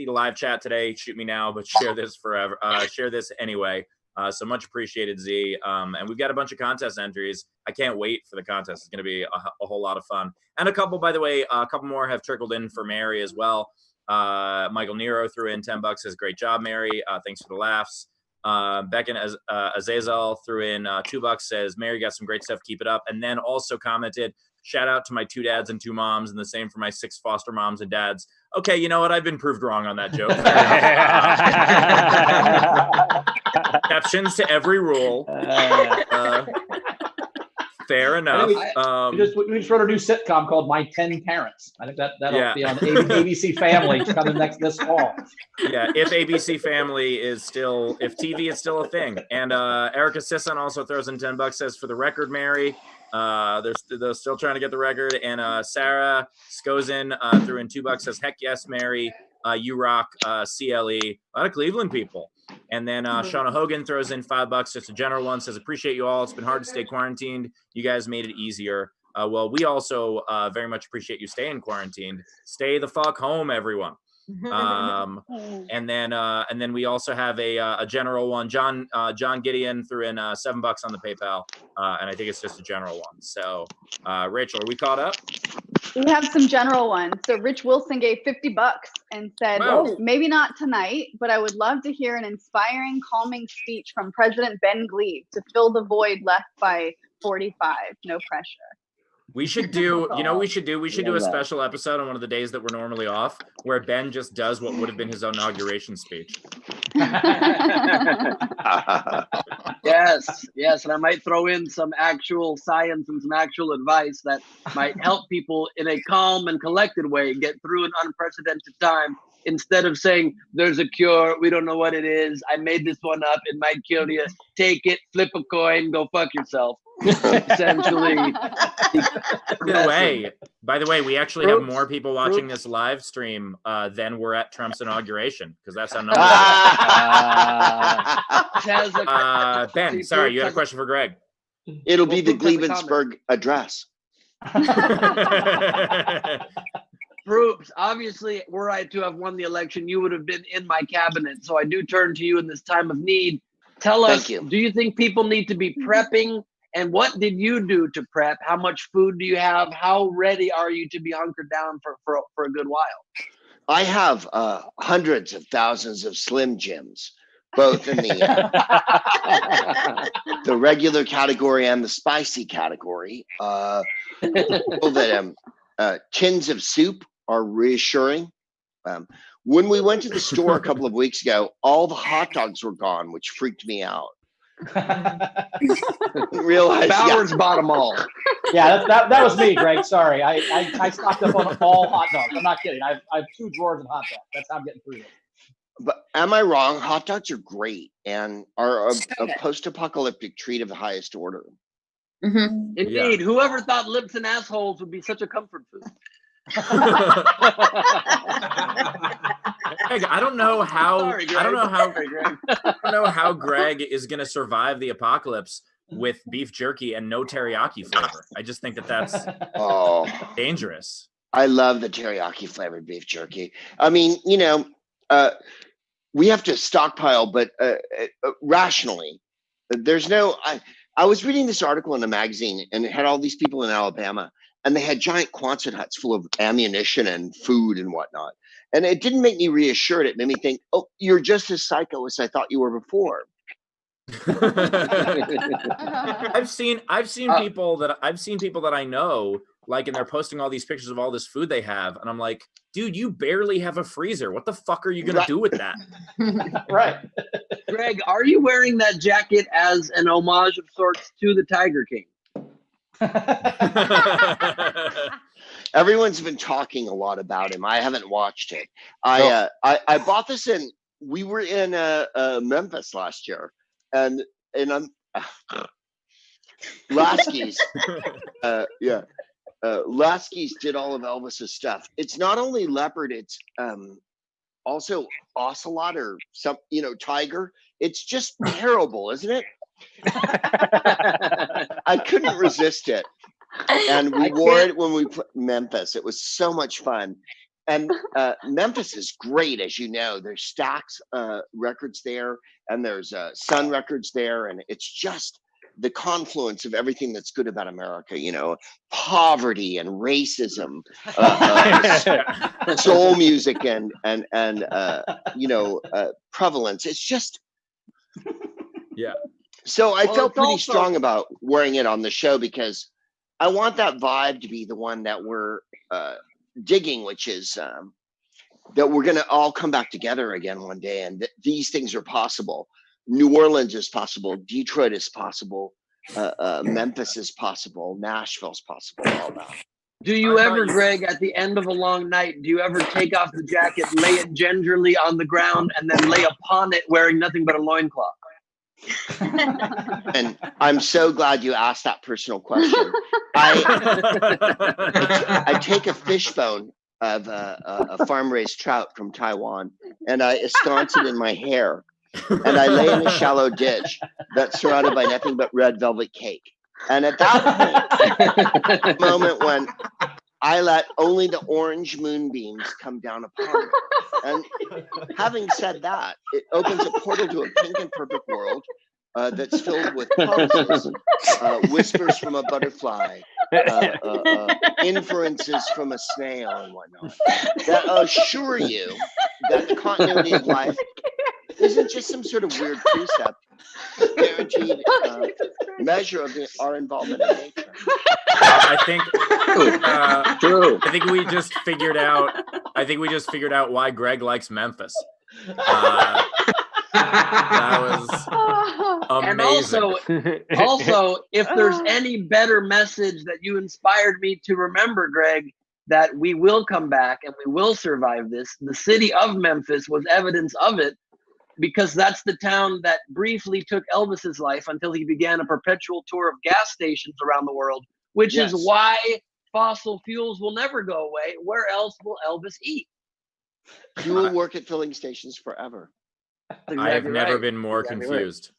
live chat today. Shoot me now, but share this forever. Share this anyway. So much appreciated, Z. And we've got a bunch of contest entries. I can't wait for the contest. It's going to be a whole lot of fun. And a couple more have trickled in for Mary as well. Michael Nero threw in $10. Says, great job, Mary. Thanks for the laughs. Beckon Azazel threw in $2. Says, Mary, got some great stuff. Keep it up. And then also commented, shout out to my 2 dads and 2 moms, and the same for my 6 foster moms and dads. Okay, you know what? I've been proved wrong on that joke. Exceptions to every rule. Fair enough. We just wrote a new sitcom called My 10 Parents. I think that'll be on ABC Family coming this fall. Yeah, if ABC Family if TV is still a thing. And Erica Sisson also throws in $10. Says, for the record, Mary, they're still trying to get the record. And Sarah Skozin threw in $2. Says, heck yes, Mary, you rock, CLE. A lot of Cleveland people. And then Shauna Hogan throws in $5, just a general one. Says, appreciate you all. It's been hard to stay quarantined. You guys made it easier. Well, we also very much appreciate you staying quarantined. Stay the fuck home, everyone. And then we also have a general one. John Gideon threw in $7 on the PayPal, and I think it's just a general one. So, Rachel, are we caught up? We have some general ones. So Rich Wilson gave $50 and said, maybe not tonight, but I would love to hear an inspiring, calming speech from President Ben Gleib to fill the void left by 45. No pressure. We should do, we should do a special episode on one of the days that we're normally off where Ben just does what would have been his inauguration speech. Yes. And I might throw in some actual science and some actual advice that might help people in a calm and collected way get through an unprecedented time. Instead of saying, there's a cure, we don't know what it is, I made this one up, it might kill you, take it, flip a coin, go fuck yourself. essentially. By the way, we actually have more people watching this live stream than were at Trump's inauguration, because that's how numbers are. Ben, sorry, you had a question for Greg. It'll be the Gleibensburg address. Proops, obviously, were I to have won the election, you would have been in my cabinet. So I do turn to you in this time of need. Tell us, do you think people need to be prepping? And what did you do to prep? How much food do you have? How ready are you to be hunkered down for a good while? I have hundreds of thousands of Slim Jims, both in the regular category and the spicy category. Tins of soup are reassuring. When we went to the store a couple of weeks ago, all the hot dogs were gone, which freaked me out. Realize Bowers bought them all. Yeah, that was me, Greg. Sorry, I stocked up on all hot dogs. I'm not kidding. I have 2 drawers of hot dogs. That's how I'm getting through it. But am I wrong? Hot dogs are great and are a post-apocalyptic treat of the highest order. Mm-hmm. Indeed. Yeah. Whoever thought lips and assholes would be such a comfort food? Greg, I don't know how Greg is going to survive the apocalypse with beef jerky and no teriyaki flavor. I just think that's dangerous. I love the teriyaki flavored beef jerky. I mean, we have to stockpile, but rationally. There's no. I was reading this article in a magazine, and it had all these people in Alabama, and they had giant Quonset huts full of ammunition and food and whatnot. And it didn't make me reassured. It made me think, oh, you're just as psycho as I thought you were before. I've seen people that I know, like, and they're posting all these pictures of all this food they have, and I'm like, dude, you barely have a freezer. What the fuck are you gonna do with that? Right. Greg, are you wearing that jacket as an homage of sorts to the Tiger King? Everyone's been talking a lot about him. I haven't watched it. I bought this we were in Memphis last year, and I'm Lasky's. Lasky's did all of Elvis's stuff. It's not only leopard, it's also ocelot or some, tiger. It's just terrible, isn't it? I couldn't resist it. And we wore it when we played Memphis. It was so much fun. And Memphis is great, as you know. There's Stax records there, and there's Sun records there, and it's just the confluence of everything that's good about America, poverty and racism, soul music and prevalence. It's just, yeah. So I felt pretty strong about wearing it on the show because I want that vibe to be the one that we're digging, which is that we're going to all come back together again one day, and these things are possible. New Orleans is possible. Detroit is possible. Memphis is possible. Nashville's possible. All that. Do you ever, Greg, at the end of a long night, do you ever take off the jacket, lay it gingerly on the ground, and then lay upon it wearing nothing but a loincloth? And I'm so glad you asked that personal question. I take a fishbone of a farm-raised trout from Taiwan, and I ensconce it in my hair, and I lay in a shallow ditch that's surrounded by nothing but red velvet cake. And at that point, moment when I let only the orange moonbeams come down upon me. And having said that, it opens a portal to a pink and perfect world that's filled with pulses, whispers from a butterfly, inferences from a snail and whatnot, that assure you that the continuity of life isn't just some sort of weird precept, guaranteed measure of our involvement in nature. I think we just figured out. I think we just figured out why Greg likes Memphis. That was amazing. And also, if there's any better message that you inspired me to remember, Greg, that we will come back and we will survive this. The city of Memphis was evidence of it. because that's the town that briefly took Elvis's life until he began a perpetual tour of gas stations around the world, which Yes. is why fossil fuels will never go away. Where else will Elvis eat? You will work at filling stations forever. I have never been more confused.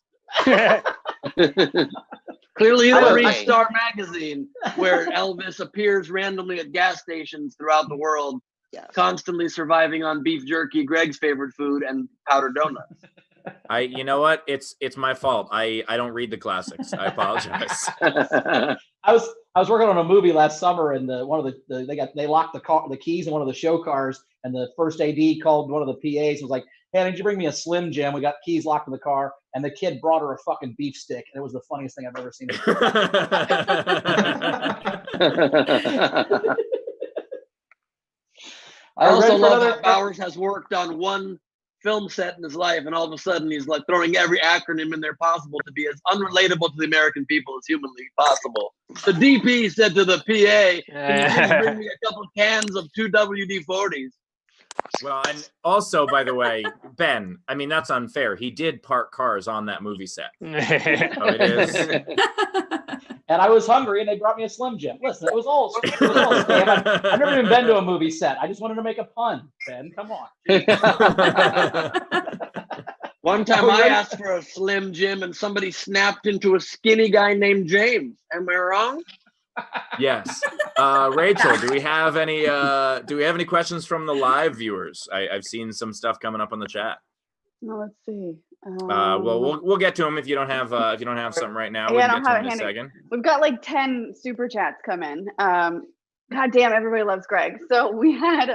Clearly, you don't read Okay. Star Magazine, where Elvis appears randomly at gas stations throughout the world, Yes. constantly surviving on beef jerky, Greg's favorite food, and powdered donuts. You know what? It's my fault. I don't read the classics. I apologize. I was working on a movie last summer, and they locked the keys in one of the show cars, and the first AD called one of the PAs and was like, "Hey, did you bring me a Slim Jim? We got keys locked in the car." And the kid brought her a fucking beef stick, and it was the funniest thing I've ever seen. I also ready for love another- that Bowers has worked on one film set in his life, and all of a sudden he's like throwing every acronym in there possible to be as unrelatable to the American people as humanly possible. The DP said to the PA, "Can you please bring me a couple cans of 2 WD-40s?" Well, and also, by the way, Ben, I mean, that's unfair. He did park cars on that movie set. So it is. And I was hungry, and they brought me a Slim Jim. Listen, it was all scam. I've never even been to a movie set. I just wanted to make a pun, Ben. Come on. One time I asked for a Slim Jim, and somebody snapped into a skinny guy named James. Am I wrong? Yes. Rachel, do we have any questions from the live viewers? I've seen some stuff coming up on the chat. No, let's see. Well, we'll get to them if you don't have something right now. We Yeah, I can don't get to have them it in a handy. second. We've got like 10 super chats come in. God damn, everybody loves Greg. So we had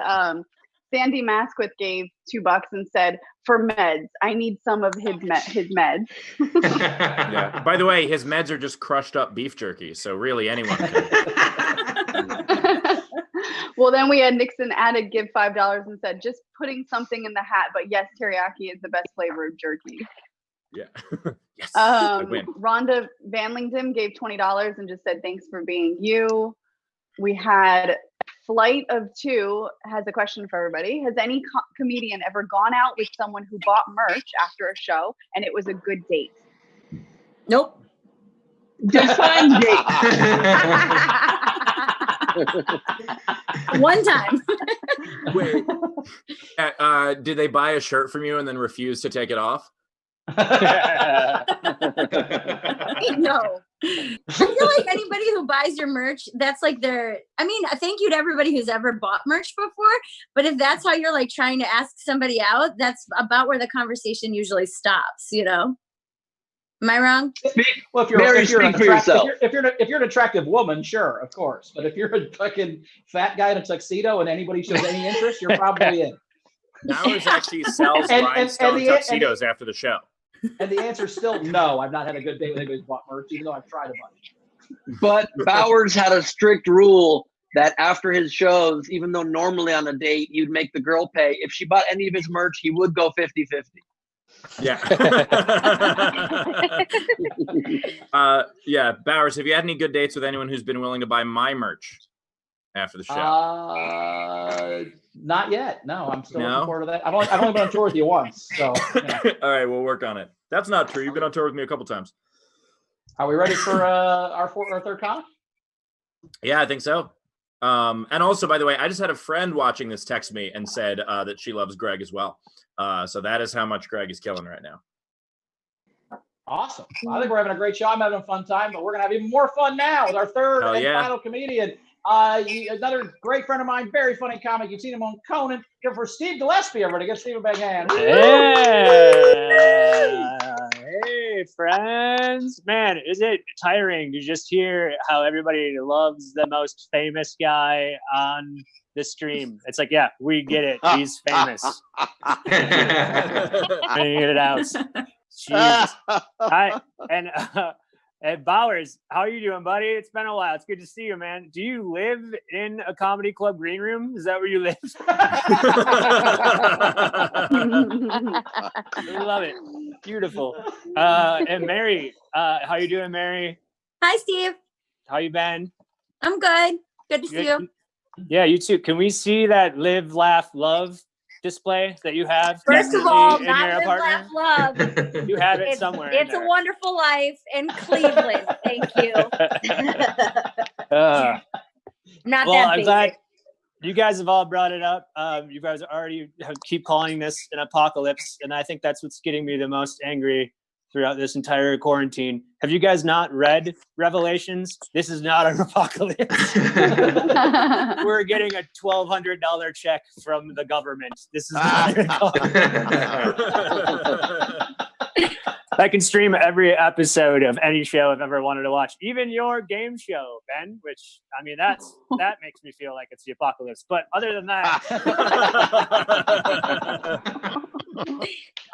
Sandy Masquith gave $2 and said, "For meds, I need some of his meds." Yeah. By the way, his meds are just crushed up beef jerky, so really anyone can. Well, then we had Nixon added give $5 and said, "Just putting something in the hat, but yes, teriyaki is the best flavor of jerky." Yeah. Yes. I win. Rhonda Vanlington gave $20 and just said, "Thanks for being you." We had Flight of Two has a question for everybody. Has any comedian ever gone out with someone who bought merch after a show and it was a good date? Nope. Define date. One time. Wait. Did they buy a shirt from you and then refuse to take it off? No. I feel like anybody who buys your merch, that's like thank you to everybody who's ever bought merch before. But if that's how you're like trying to ask somebody out, that's about where the conversation usually stops, you know? Am I wrong? Well, if you're an attractive woman, sure, of course. But if you're a fucking fat guy in a tuxedo and anybody shows any interest, you're probably in. Bowers actually sells rhinestone tuxedos after the show. And the answer is still no. I've not had a good date with anybody who's bought merch, even though I've tried a bunch. But Bowers had a strict rule that after his shows, even though normally on a date you'd make the girl pay, if she bought any of his merch, he would go 50-50. Yeah. Yeah. Bowers, have you had any good dates with anyone who's been willing to buy my merch after the show? Not yet. No, I'm still looking forward to that. I've only been on tour with you once, so. Yeah. All right, we'll work on it. That's not true. You've been on tour with me a couple times. Are we ready for our third comic? Yeah, I think so. And also, by the way, I just had a friend watching this text me and said that she loves Greg as well. So that is how much Greg is killing right now. Awesome. I think we're having a great show. I'm having a fun time, but we're going to have even more fun now with our third final comedian. Another great friend of mine, very funny comic. You've seen him on Conan. Give for Steve Gillespie, everybody. Give Steve a big hand. Hey, friends. Man, is it tiring to just hear how everybody loves the most famous guy on the stream? It's like, yeah, we get it. He's famous. Bringing it out. Jesus. Hi. And Bowers, how are you doing, buddy? It's been a while. It's good to see you, man. Do you live in a comedy club green room? Is that where you live? We love it. Beautiful. And Mary, how you doing, Mary? Hi, Steve. How you been? I'm good. Good to see you. Yeah, you too. Can we see that live, laugh, love display that you have? First of all, in not your Live, apartment? Laugh, Love. You have it somewhere. It's a Wonderful Life in Cleveland. Thank you. Not well, that I'm basic. glad you guys have all brought it up. You guys already keep calling this an apocalypse, and I think that's what's getting me the most angry throughout this entire quarantine. Have you guys not read Revelations? This is not an apocalypse. We're getting a $1,200 check from the government. This is not an apocalypse. I can stream every episode of any show I've ever wanted to watch, even your game show, Ben, which, I mean, that makes me feel like it's the apocalypse. But other than that,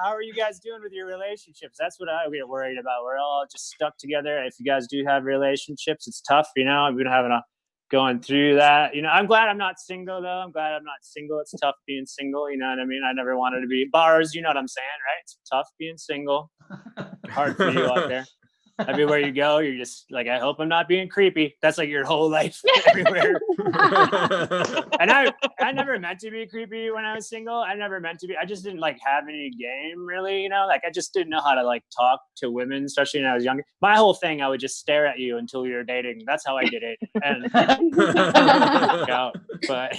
how are you guys doing with your relationships? That's what I get worried about. We're all just stuck together. If you guys do have relationships, it's tough, you know. I've been going through that. You know, I'm glad I'm not single, though. I'm glad I'm not single. It's tough being single, you know what I mean? I never wanted to be. Bars, you know what I'm saying, right? It's tough being single. Hard for you out there. Everywhere you go, you're just like, I hope I'm not being creepy. That's like your whole life everywhere. And I never meant to be creepy when I was single. I never meant to be. I just didn't like have any game really, you know, like I just didn't know how to like talk to women, especially when I was younger. My whole thing, I would just stare at you until we were dating. That's how I did it. And but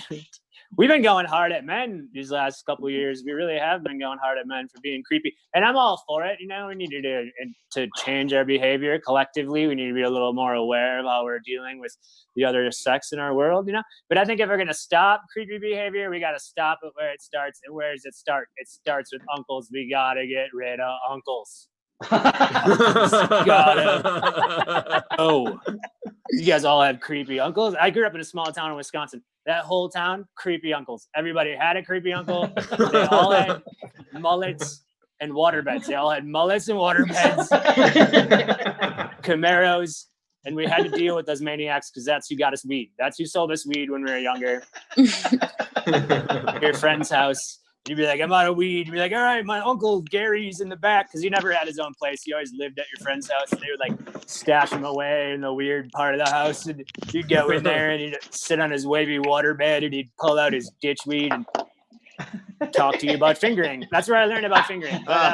we've been going hard at men these last couple of years. We really have been going hard at men for being creepy. And I'm all for it. You know, we need to change our behavior collectively. We need to be a little more aware of how we're dealing with the other sex in our world, you know. But I think if we're going to stop creepy behavior, we got to stop it where it starts. And where does it start? It starts with uncles. We got to get rid of uncles. Oh, you guys all have creepy uncles. I grew up in a small town in Wisconsin. That whole town, creepy uncles. Everybody had a creepy uncle. They all had mullets and waterbeds. They all had mullets and waterbeds, Camaros, and we had to deal with those maniacs because that's who got us weed. That's who sold us weed when we were younger. Your friend's house. You'd be like, I'm out of weed. You'd be like, all right, my uncle Gary's in the back because he never had his own place. He always lived at your friend's house. And they would like stash him away in the weird part of the house. And you'd go in there and he'd sit on his wavy water bed and he'd pull out his ditch weed and talk to you about fingering. That's where I learned about fingering. But,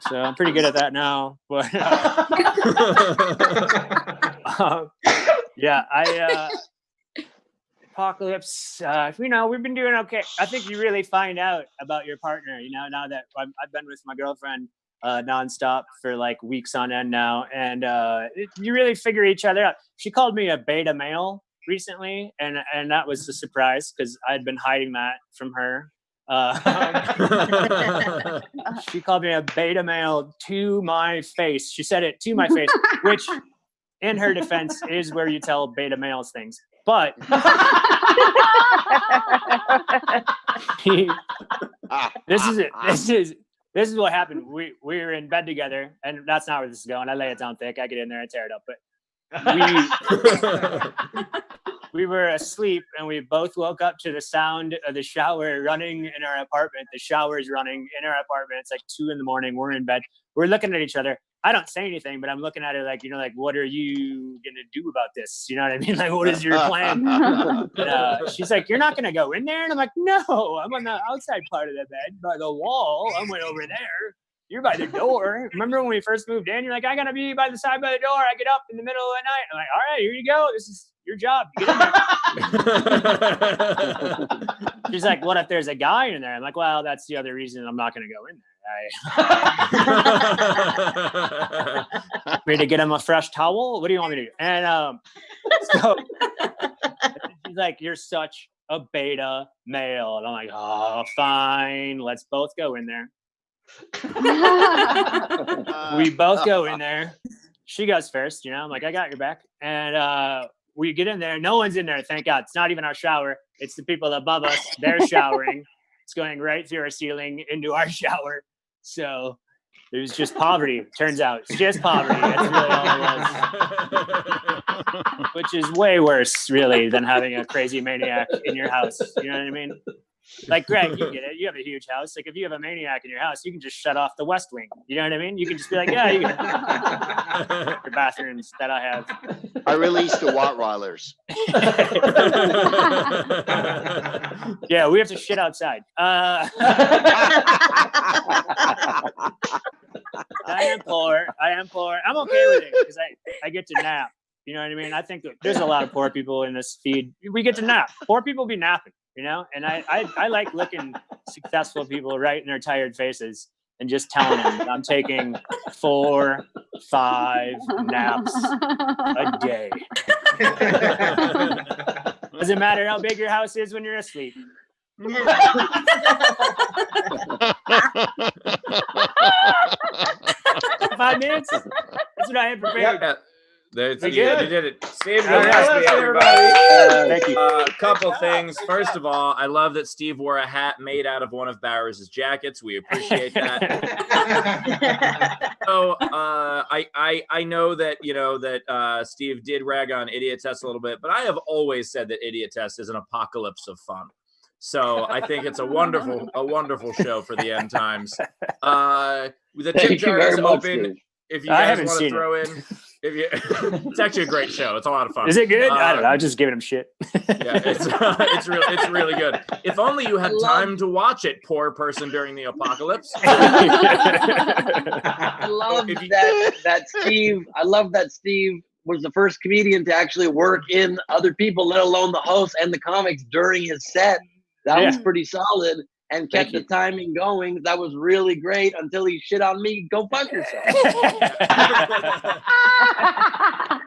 so I'm pretty good at that now. But yeah, apocalypse, you know, we've been doing okay. I think you really find out about your partner, you know, now that I've been with my girlfriend nonstop for like weeks on end now, and you really figure each other out. She called me a beta male recently, and that was a surprise because I'd been hiding that from her. She called me a beta male to my face. She said it to my face, which in her defense is where you tell beta males things. But this is it. This is what happened. We were in bed together, and that's not where this is going. I lay it down thick. I get in there and tear it up. But we were asleep, and we both woke up to the sound of the shower running in our apartment. The shower is running in our apartment. It's like 2 a.m. We're in bed. We're looking at each other. I don't say anything, but I'm looking at her like, you know, like, what are you going to do about this? You know what I mean? Like, what is your plan? And, she's like, you're not going to go in there? And I'm like, no, I'm on the outside part of the bed by the wall. I went over there. You're by the door. Remember when we first moved in? You're like, I got to be by the side by the door. I get up in the middle of the night. I'm like, all right, here you go. This is your job. Get in there. She's like, what if there's a guy in there? I'm like, well, that's the other reason I'm not going to go in there. Me to get him a fresh towel? What do you want me to do? And so she's like, you're such a beta male. And I'm like, oh, fine. Let's both go in there. We both go in there. She goes first, you know. I'm like, I got your back. And we get in there. No one's in there, thank God. It's not even our shower. It's the people above us. They're showering. It's going right through our ceiling into our shower. So it was just poverty. Turns out it's just poverty. That's really all it was. Which is way worse, really, than having a crazy maniac in your house. You know what I mean? Like, Greg, you get it. You have a huge house. Like, if you have a maniac in your house, you can just shut off the West Wing. You know what I mean? You can just be like, yeah, you can. Your bathrooms that I have. I released the Watt-Rollers. Yeah, we have to shit outside. I am poor. I'm okay with it because I get to nap. You know what I mean? I think that there's a lot of poor people in this feed. We get to nap. Poor people be napping, you know? And I like looking successful people right in their tired faces and just telling them I'm taking 4, 5 naps a day. Doesn't matter how big your house is when you're asleep. 5 minutes? That's what I had prepared. Yeah. You good? did it. Steve All right, Gillespie, everybody. Thank you. A couple things. First of all, I love that Steve wore a hat made out of one of Bowers' jackets. We appreciate that. So I know that that Steve did rag on Idiot Test a little bit, but I have always said that Idiot Test is an apocalypse of fun. So I think it's a wonderful show for the end times. The tip jar is open. If you guys want to throw in, it's actually a great show. It's a lot of fun. Is it good? I don't know. I'm just giving him shit. Yeah, it's really good. If only you had time to watch it, poor person during the apocalypse. I love that Steve. I love that Steve was the first comedian to actually work in other people, let alone the host and the comics during his set. That was pretty solid. And kept the timing going. That was really great until he shit on me. Go fuck yourself.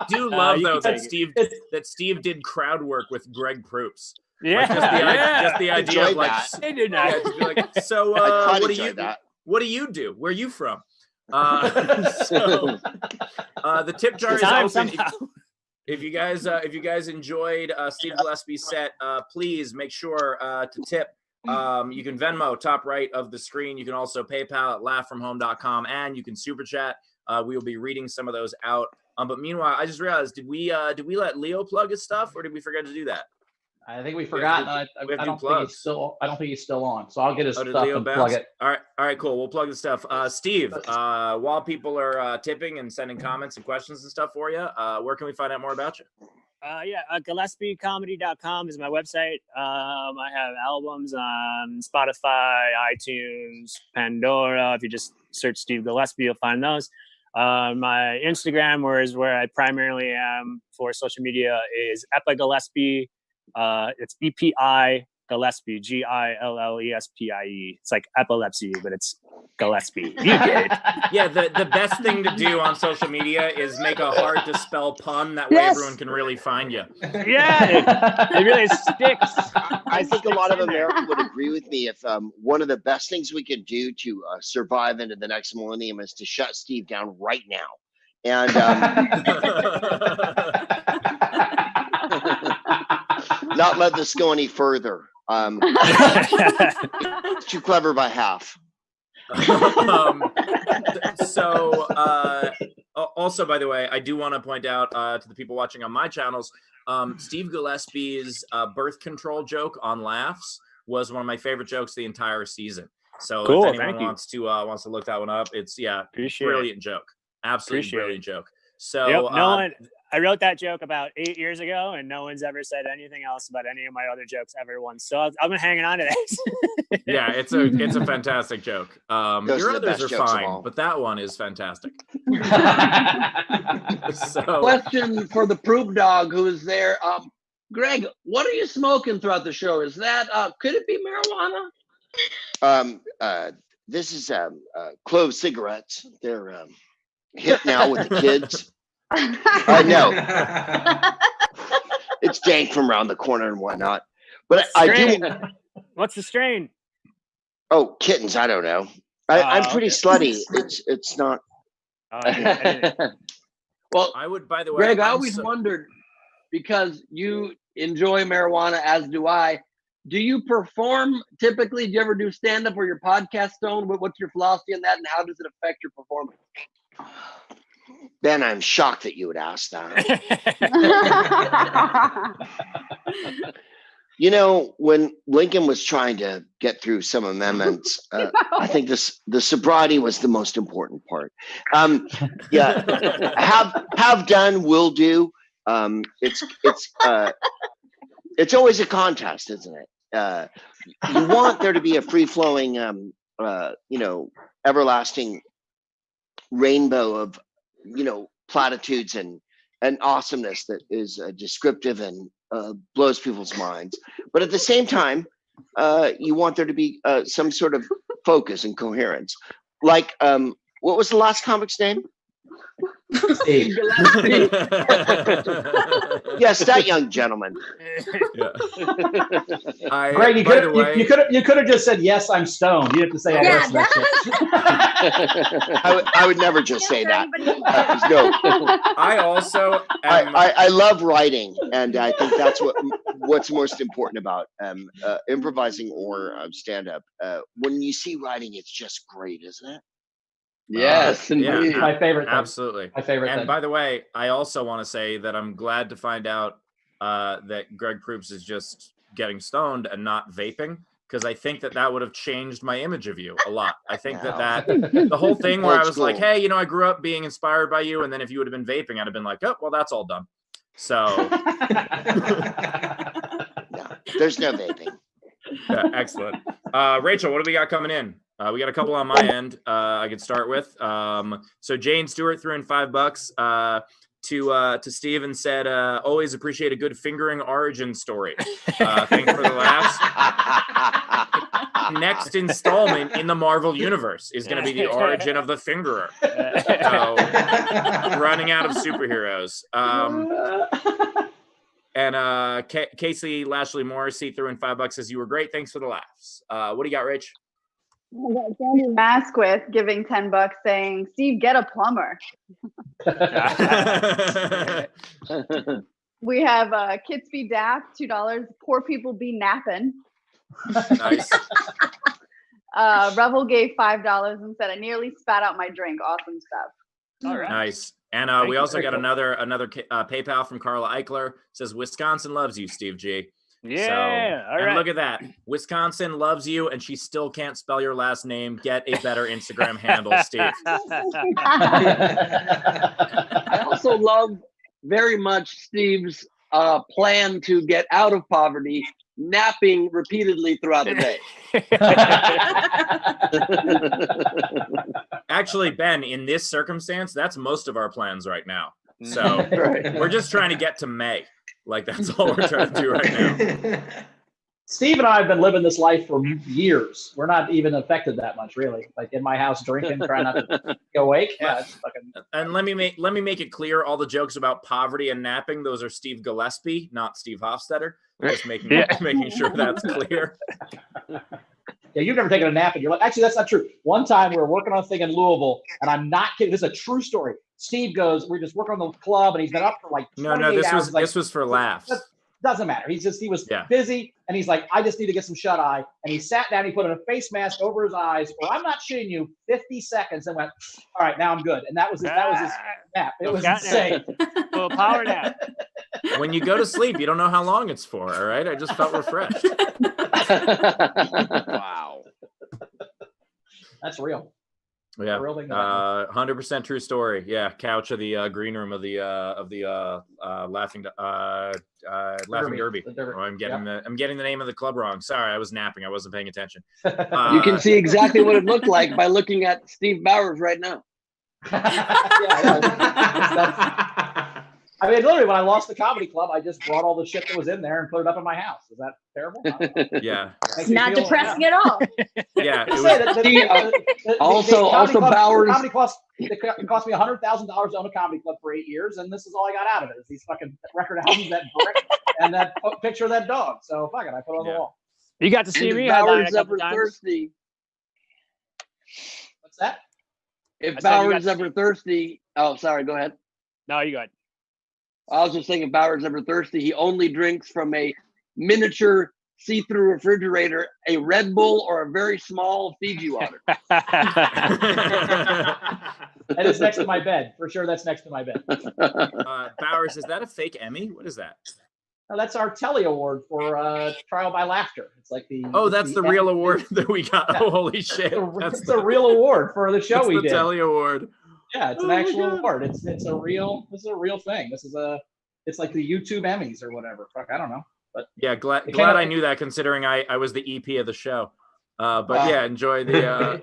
Do love though that Steve did crowd work with Greg Proops. Yeah, like, just the idea of like, they did not. Yeah, to be like, so what do you do? Where are you from? The tip jar is open. If you guys enjoyed Steve Gillespie's set, please make sure to tip. You can Venmo top right of the screen. You can also PayPal at laughfromhome.com, and you can super chat. We will be reading some of those out. But meanwhile, I just realized, did we let Leo plug his stuff, or did we forget to do that? I think we forgot. I don't think he's still on. So I'll get his stuff and plug it. All right, cool. We'll plug the stuff. Steve, while people are tipping and sending comments and questions and stuff for you, where can we find out more about you? GillespieComedy.com is my website. I have albums on Spotify, iTunes, Pandora. If you just search Steve Gillespie, you'll find those. My Instagram, where I primarily am for social media, is Epi Gillespie. It's EPI Gillespie, Gillespie. It's like epilepsy, but it's Gillespie. You get it. Yeah, the best thing to do on social media is make a hard to spell pun. That way everyone can really find you. Yeah, it really sticks. I think a lot of America would agree with me if one of the best things we could do to survive into the next millennium is to shut Steve down right now. And not let this go any further. Too clever by half. Also, by the way, I do want to point out to the people watching on my channels, Steve Gillespie's birth control joke on Laughs was one of my favorite jokes the entire season. So cool, if anyone wants to look that one up, it's brilliant joke. Absolutely brilliant joke. So I wrote that joke about 8 years ago, and no one's ever said anything else about any of my other jokes ever once. So I've been hanging on to this. Yeah, it's a fantastic joke. Your others are fine, but that one is fantastic. Question for the Proop dog who is there. Greg, what are you smoking throughout the show? Is that could it be marijuana? This is clove cigarettes. They're hip now with the kids. I know it's dank from around the corner and whatnot, but I do. What's the strain? Oh, kittens. I don't know. I'm pretty slutty. It's not. Well, I would. By the way, Greg, I always wondered, because you enjoy marijuana, as do I. Do you perform typically? Do you ever do stand up or your podcast stone? What's your philosophy on that, and how does it affect your performance? Ben, I'm shocked that you would ask that. You know, when Lincoln was trying to get through some amendments, I think the sobriety was the most important part. Yeah, have done, will do. It's always a contest, isn't it? You want there to be a free-flowing, everlasting rainbow of, platitudes and awesomeness that is descriptive and blows people's minds. But at the same time, you want there to be some sort of focus and coherence. Like, what was the last comic's name? Steve. Yes, that young gentleman. Yeah. Greg, you could have just said, "Yes, I'm stoned." You have to say, "I guess that's it." I would never just say that. I also I love writing, and I think that's what's most important about improvising or stand-up. When you see writing, it's just great, isn't it? Yes, indeed. My favorite thing. Absolutely. My favorite and thing. By the way, I also want to say that I'm glad to find out that Greg Proops is just getting stoned and not vaping, because I think that would have changed my image of you a lot. I think that the whole thing where I was like, hey, I grew up being inspired by you, and then if you would have been vaping, I'd have been like, oh, well, that's all done. So no, there's no vaping. Yeah, excellent. Rachel, what do we got coming in? We got a couple on my end. I could start with. So Jane Stewart threw in $5 to Steve and said, "Always appreciate a good fingering origin story. Thanks for the laughs." Next installment in the Marvel universe is going to be the origin of the fingerer. So, running out of superheroes. And Casey Lashley Morrissey threw in $5, says, "You were great. Thanks for the laughs." What do you got, Rich? Sandy Masquith giving $10 saying, "Steve, get a plumber." We have Kitsby Daft, $2. Poor people be napping. Nice. Revel gave $5 and said, "I nearly spat out my drink." Awesome stuff. All right. Nice. And we also got another PayPal from Carla Eichler. Says, "Wisconsin loves you, Steve G." Yeah. So, all right. And look at that. Wisconsin loves you, and she still can't spell your last name. Get a better Instagram handle, Steve. I also love very much Steve's plan to get out of poverty, napping repeatedly throughout the day. Actually, Ben, in this circumstance, that's most of our plans right now. So Right. we're just trying to get to May. Like, that's all we're trying to do right now. Steve and I have been living this life for years. We're not even affected that much, really. Like in my house, drinking, trying not to go awake. Yeah, it's fucking. And let me make it clear: all the jokes about poverty and napping, those are Steve Gillespie, not Steve Hofstetter. Just making sure that's clear. Yeah, you've never taken a nap in your life. Actually, that's not true. One time we were working on a thing in Louisville, and I'm not kidding. This is a true story. Steve goes, we're just working on the club, and he's been up for like 28 hours. This was for laughs. Doesn't matter. He was busy, and he's like, I just need to get some shut eye. And he sat down, he put on a face mask over his eyes for, I'm not shitting you, 50 seconds, and went, all right, now I'm good. And that was his nap. It was insane. Well, power nap. When you go to sleep, you don't know how long it's for. All right, I just felt refreshed. Wow, that's real. Yeah, 100% true story. Yeah, couch of the green room of the laughing derby. Oh, I'm getting the name of the club wrong. Sorry, I was napping. I wasn't paying attention. You can see exactly what it looked like by looking at Steve Bowers right now. I mean, literally, when I lost the comedy club, I just brought all the shit that was in there and put it up in my house. Is that terrible? Yeah. It's not depressing at all. Yeah. Also, Bowers. The comedy cost me $100,000 to own a comedy club for 8 years, and this is all I got out of it: is these fucking record albums, that brick, and that picture of that dog. So fuck it, I put it on the wall. You got to see And me. if Bowers ever thirsty. What's that? If Bowers ever thirsty, oh, sorry, go ahead. No, you got. I was just saying, if Bowers ever thirsty, he only drinks from a miniature see-through refrigerator, a Red Bull or a very small Fiji water. And it's next to my bed. For sure, that's next to my bed. Bowers, is that a fake Emmy? What is that? No, that's our Telly Award for Trial by Laughter. It's like the. Oh, that's the real award that we got. Oh, holy shit! It's the real award for the show we did. The Telly Award. Yeah, it's an actual award. It's a real thing. It's like the YouTube Emmys or whatever. Fuck, I don't know. But yeah, glad it kinda- I knew that, considering I was the EP of the show. But yeah, enjoy the.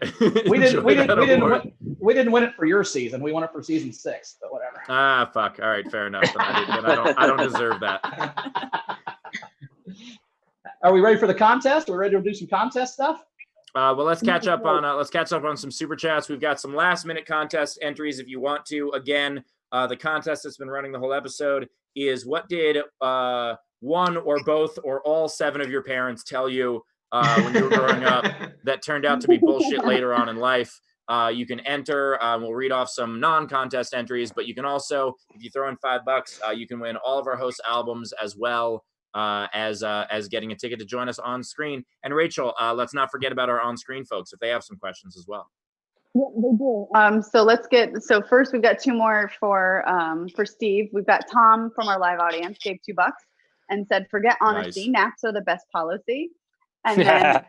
we didn't award. we didn't win it for your season. We won it for season 6. But whatever. Ah, fuck. All right, fair enough. Then I don't deserve that. Are we ready for the contest? We're ready to do some contest stuff. Well, let's catch up on some super chats. We've got some last minute contest entries if you want to. Again, the contest that's been running the whole episode is, what did one or both or all 7 of your parents tell you when you were growing up that turned out to be bullshit later on in life? You can enter. We'll read off some non-contest entries, but you can also, if you throw in $5, you can win all of our host albums, as well as getting a ticket to join us on screen. And Rachel, let's not forget about our on-screen folks if they have some questions as well. Yeah, they do. So first we've got 2 more for Steve. We've got Tom from our live audience gave $2 and said, "Forget honesty. Nice. Naps are the best policy." And then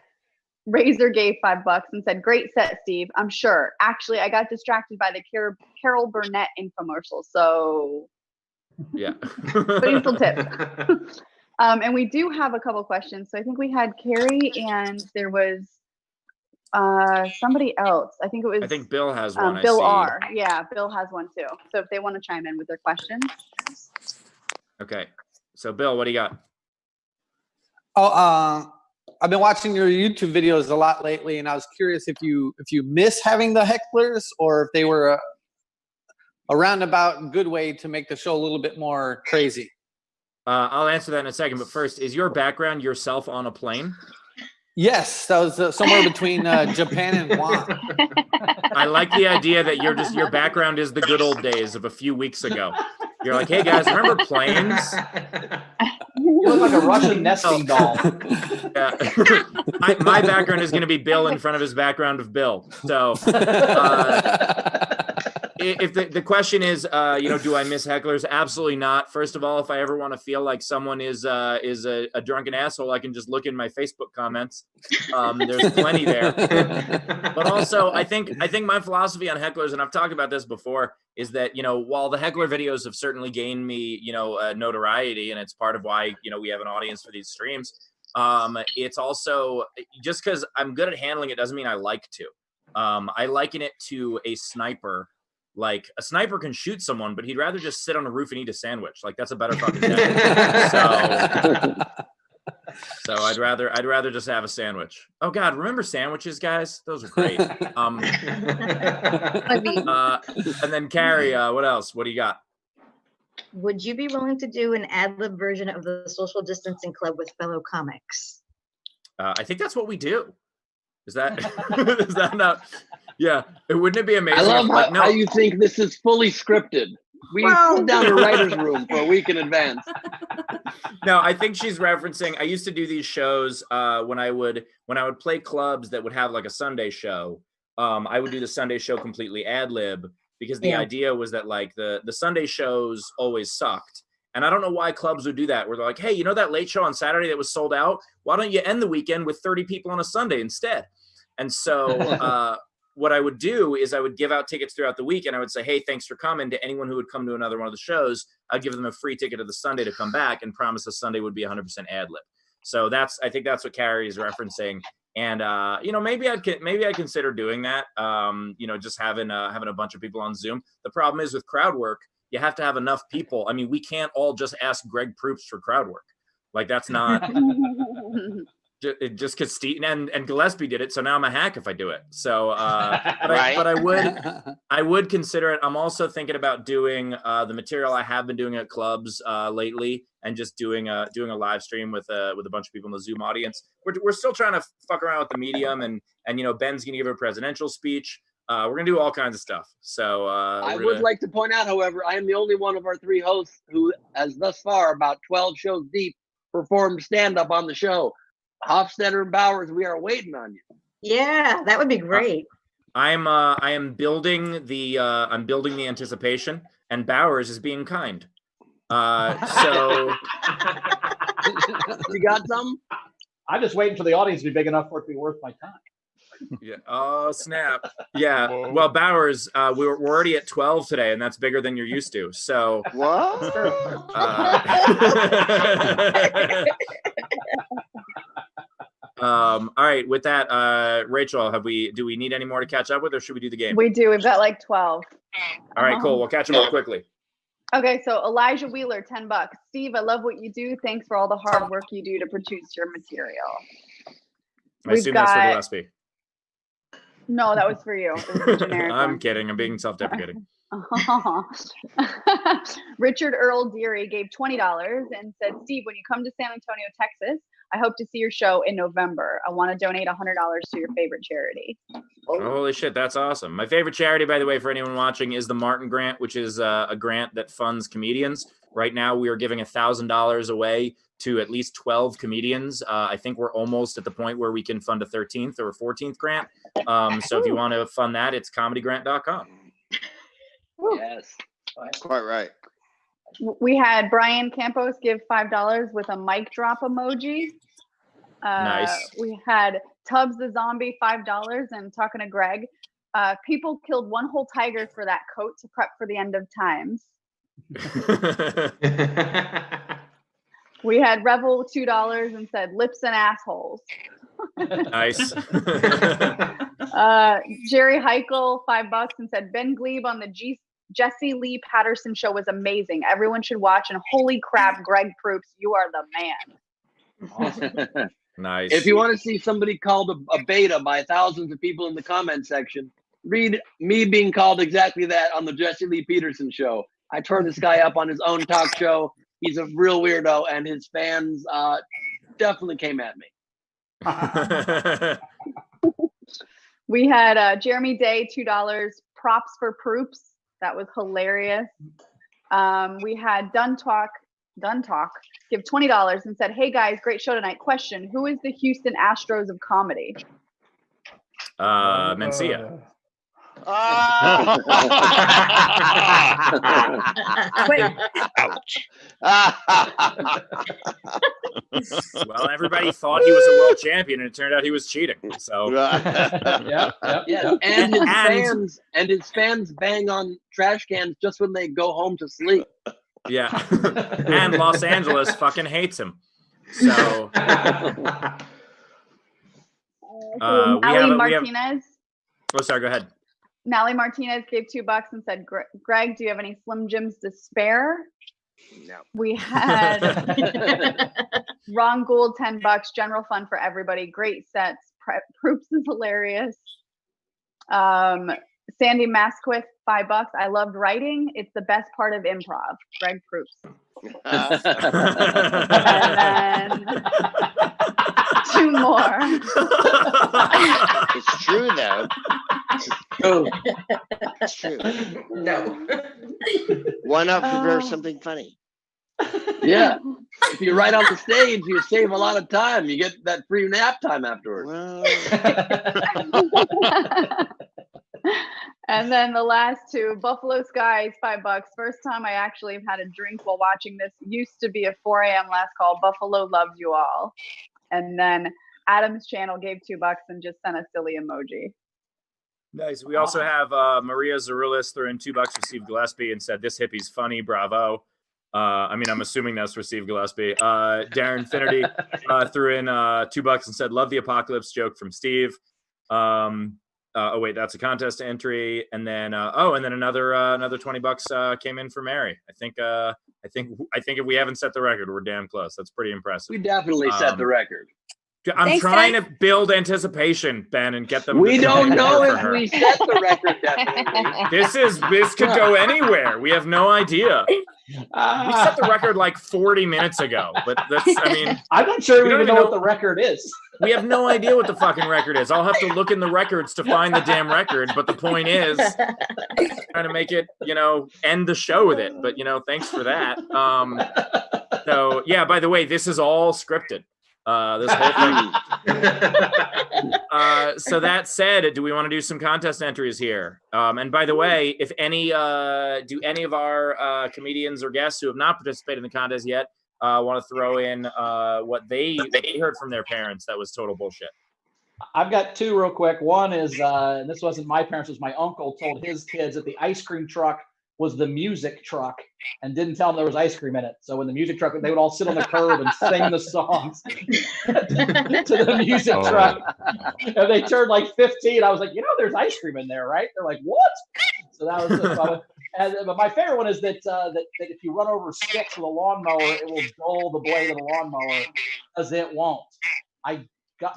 Razor gave $5 and said, "Great set, Steve. I'm sure. Actually, I got distracted by the Carol Burnett infomercial. So Yeah. but he still tipped." And we do have a couple questions. So I think we had Carrie and there was somebody else. I think Bill has one. Bill I see. R. Yeah, Bill has one too. So if they want to chime in with their questions. Okay. So Bill, what do you got? I've been watching your YouTube videos a lot lately, and I was curious if you miss having the hecklers, or if they were a roundabout good way to make the show a little bit more crazy. I'll answer that in a second, but first, is your background yourself on a plane? Yes, that was somewhere between Japan and Guam. I like the idea that your background is the good old days of a few weeks ago. You're like, hey guys, remember planes? You look like a Russian nesting doll. Yeah. My background is going to be Bill in front of his background of Bill. So if the question is, do I miss hecklers? Absolutely not. First of all, if I ever want to feel like someone is a drunken asshole, I can just look in my Facebook comments. There's plenty there. But also, I think my philosophy on hecklers, and I've talked about this before, is that, while the heckler videos have certainly gained me, notoriety, and it's part of why, we have an audience for these streams. It's also, just because I'm good at handling it doesn't mean I like to. I liken it to a sniper. Like, a sniper can shoot someone, but he'd rather just sit on a roof and eat a sandwich. Like, that's a better fucking day. So I'd rather just have a sandwich. Oh God, remember sandwiches, guys? Those are great. And then Carrie, what else? What do you got? Would you be willing to do an ad-lib version of the Social Distancing Club with fellow comics? I think that's what we do. Is that not? Yeah, wouldn't it be amazing? I love how you think this is fully scripted. We sit down in a writer's room for a week in advance. No, I think she's referencing. I used to do these shows when I would play clubs that would have like a Sunday show. I would do the Sunday show completely ad lib, because the idea was that like the Sunday shows always sucked. And I don't know why clubs would do that, where they're like, hey, that late show on Saturday that was sold out? Why don't you end the weekend with 30 people on a Sunday instead? And so what I would do is I would give out tickets throughout the week, and I would say, hey, thanks for coming. To anyone who would come to another one of the shows, I'd give them a free ticket to the Sunday to come back, and promise the Sunday would be 100% ad lib. So I think that's what Carrie is referencing. And maybe I'd consider doing that. Just having a bunch of people on Zoom. The problem is with crowd work, you have to have enough people. I mean, we can't all just ask Greg Proops for crowd work. Like, that's not. Just because Steve and Gillespie did it, so now I'm a hack if I do it. So, but I would consider it. I'm also thinking about doing the material I have been doing at clubs lately, and just doing a live stream with a bunch of people in the Zoom audience. We're still trying to fuck around with the medium, and Ben's gonna give a presidential speech. We're gonna do all kinds of stuff. So I would like to point out, however, I am the only one of our 3 hosts who has thus far, about 12 shows deep, performed stand-up on the show. Hofstetter and Bowers, we are waiting on you. Yeah, that would be great. I am building the anticipation, and Bowers is being kind. So you got some? I'm just waiting for the audience to be big enough for it to be worth my time. Yeah. Oh snap. Yeah. Whoa. Well, Bowers, we're already at 12 today, and that's bigger than you're used to. So. What? All right. With that, Rachel, do we need any more to catch up with, or should we do the game? We do. We've got like 12. All right. Cool. We'll catch them up quickly. Okay, so Elijah Wheeler, $10. Steve, I love what you do. Thanks for all the hard work you do to produce your material. I assume that's for Gillespie. No, that was for you. It was a generic I'm one. kidding. I'm being self-deprecating. Richard Earl Deary gave $20 and said, Steve, when you come to San Antonio, Texas, I hope to see your show in November. I want to donate $100 to your favorite charity. Oh, holy shit, that's awesome. My favorite charity, by the way, for anyone watching, is the Martin Grant, which is a grant that funds comedians. Right now, we are giving $1,000 away to at least 12 comedians. I think we're almost at the point where we can fund a 13th or a 14th grant. So if you want to fund that, it's comedygrant.com. Yes. Quite right. We had Brian Campos give $5 with a mic drop emoji. Nice. We had Tubbs the Zombie $5 and talking to Greg. People killed one whole tiger for that coat to prep for the end of times. We had Revel $2 and said lips and assholes. Nice. Jerry Heichel $5 and said Ben Gleib on the Jesse Lee Patterson show was amazing. Everyone should watch. And holy crap, Greg Proops, you are the man. Awesome. Nice. If you want to see somebody called a beta by thousands of people in the comment section, read me being called exactly that on the Jesse Lee Peterson show. I turned this guy up on his own talk show. He's a real weirdo, and his fans definitely came at me. We had Jeremy Day $2, props for Proops. That was hilarious. We had Dun Talk give $20 and said, hey guys, great show tonight. Question, who is the Houston Astros of comedy? Mencia. Ouch. Well, everybody thought he was a world champion, and it turned out he was cheating. So Yeah. And his fans bang on trash cans just when they go home to sleep. yeah. And Los Angeles fucking hates him. So Nally Martinez. Oh, sorry, go ahead. Nally Martinez gave $2 and said, Greg, do you have any Slim Jims to spare? No. We had Ron Gould, $10, general fund for everybody. Great sets. Proops is hilarious. Sandy Masquith, $5. I loved writing. It's the best part of improv. Greg Proops. And then 2 more. It's true, though. Oh, It's true. No. One up for something funny. yeah. If you write on the stage, you save a lot of time. You get that free nap time afterwards. Well, And then the last 2, Buffalo Skies, $5. First time I actually have had a drink while watching this. Used to be a 4 a.m. last call. Buffalo loves you all. And then Adam's channel gave $2 and just sent a silly emoji. Nice. We also have Maria Zarulis threw in $2 for Steve Gillespie and said, this hippie's funny, bravo. I mean, I'm assuming that's for Steve Gillespie. Darren Finnerty threw in $2 and said, love the apocalypse joke from Steve. Oh wait, that's a contest entry. And then another $20 came in for Mary. I think if we haven't set the record, we're damn close. That's pretty impressive. We definitely set the record. I'm Thanks, trying guys. to build anticipation, Ben, and get them. We to don't play know for if her. we set the record, definitely. This could go anywhere. We have no idea. We set the record like 40 minutes ago, but I'm not sure we don't even even know know- what the record is. we have no idea what the fucking record is. I'll have to look in the records to find the damn record. But the point is, trying to make it, end the show with it. But thanks for that. So yeah. By the way, this is all scripted. This whole thing. So that said, do we want to do some contest entries here? And by the way, if any of our comedians or guests who have not participated in the contest yet want to throw in what they heard from their parents that was total bullshit? I've got two real quick. One is, and this wasn't my parents, it was my uncle told his kids that the ice cream truck was the music truck and didn't tell them there was ice cream in it. So when the music truck, they would all sit on the curb and sing the songs to the music truck. And they turned like 15. I was like, there's ice cream in there, right? They're like, what? So that was so fun. But my favorite one is that if you run over sticks with a lawnmower, it will dull the blade of the lawnmower, because it won't. I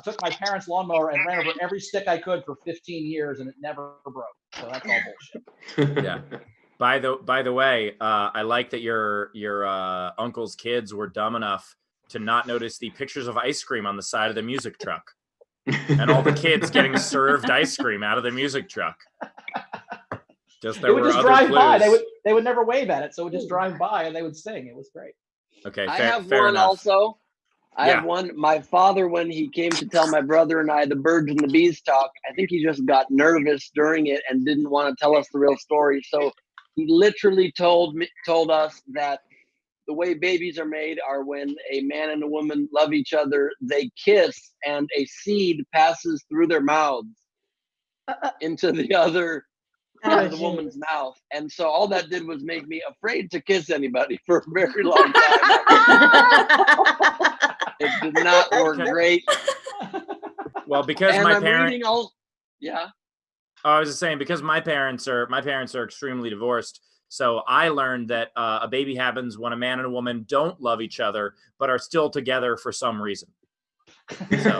took my parents' lawnmower and ran over every stick I could for 15 years, and it never broke. So that's all bullshit. Yeah. By the way, I like that your uncle's kids were dumb enough to not notice the pictures of ice cream on the side of the music truck, and all the kids getting served ice cream out of the music truck. They would just drive by. They would never wave at it, so it would just drive by and they would sing. It was great. Okay, I have fair one enough. also. I have one. My father, when he came to tell my brother and I the birds and the bees talk, I think he just got nervous during it and didn't want to tell us the real story. So he literally told us that the way babies are made are when a man and a woman love each other, they kiss, and a seed passes through their mouths into the other the woman's mouth. And so all that did was make me afraid to kiss anybody for a very long time. It did not work great. Well, because and my I'm parents, reading all, yeah. I was just saying, because my parents are extremely divorced. So I learned that a baby happens when a man and a woman don't love each other, but are still together for some reason. So.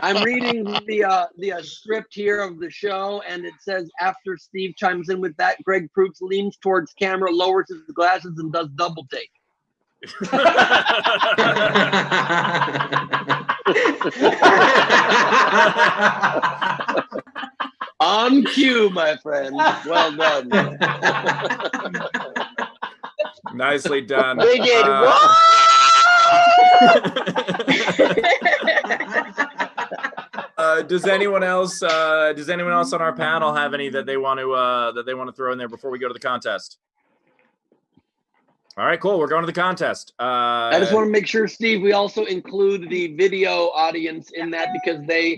I'm reading the script here of the show, and it says after Steve chimes in with that, Greg Proops leans towards camera, lowers his glasses, and does double take. On cue, my friend. Well done. Nicely done. They did what? Does anyone else on our panel have any that they want to throw in there before we go to the contest? All right, cool. We're going to the contest. I just want to make sure, Steve, we also include the video audience in that, because they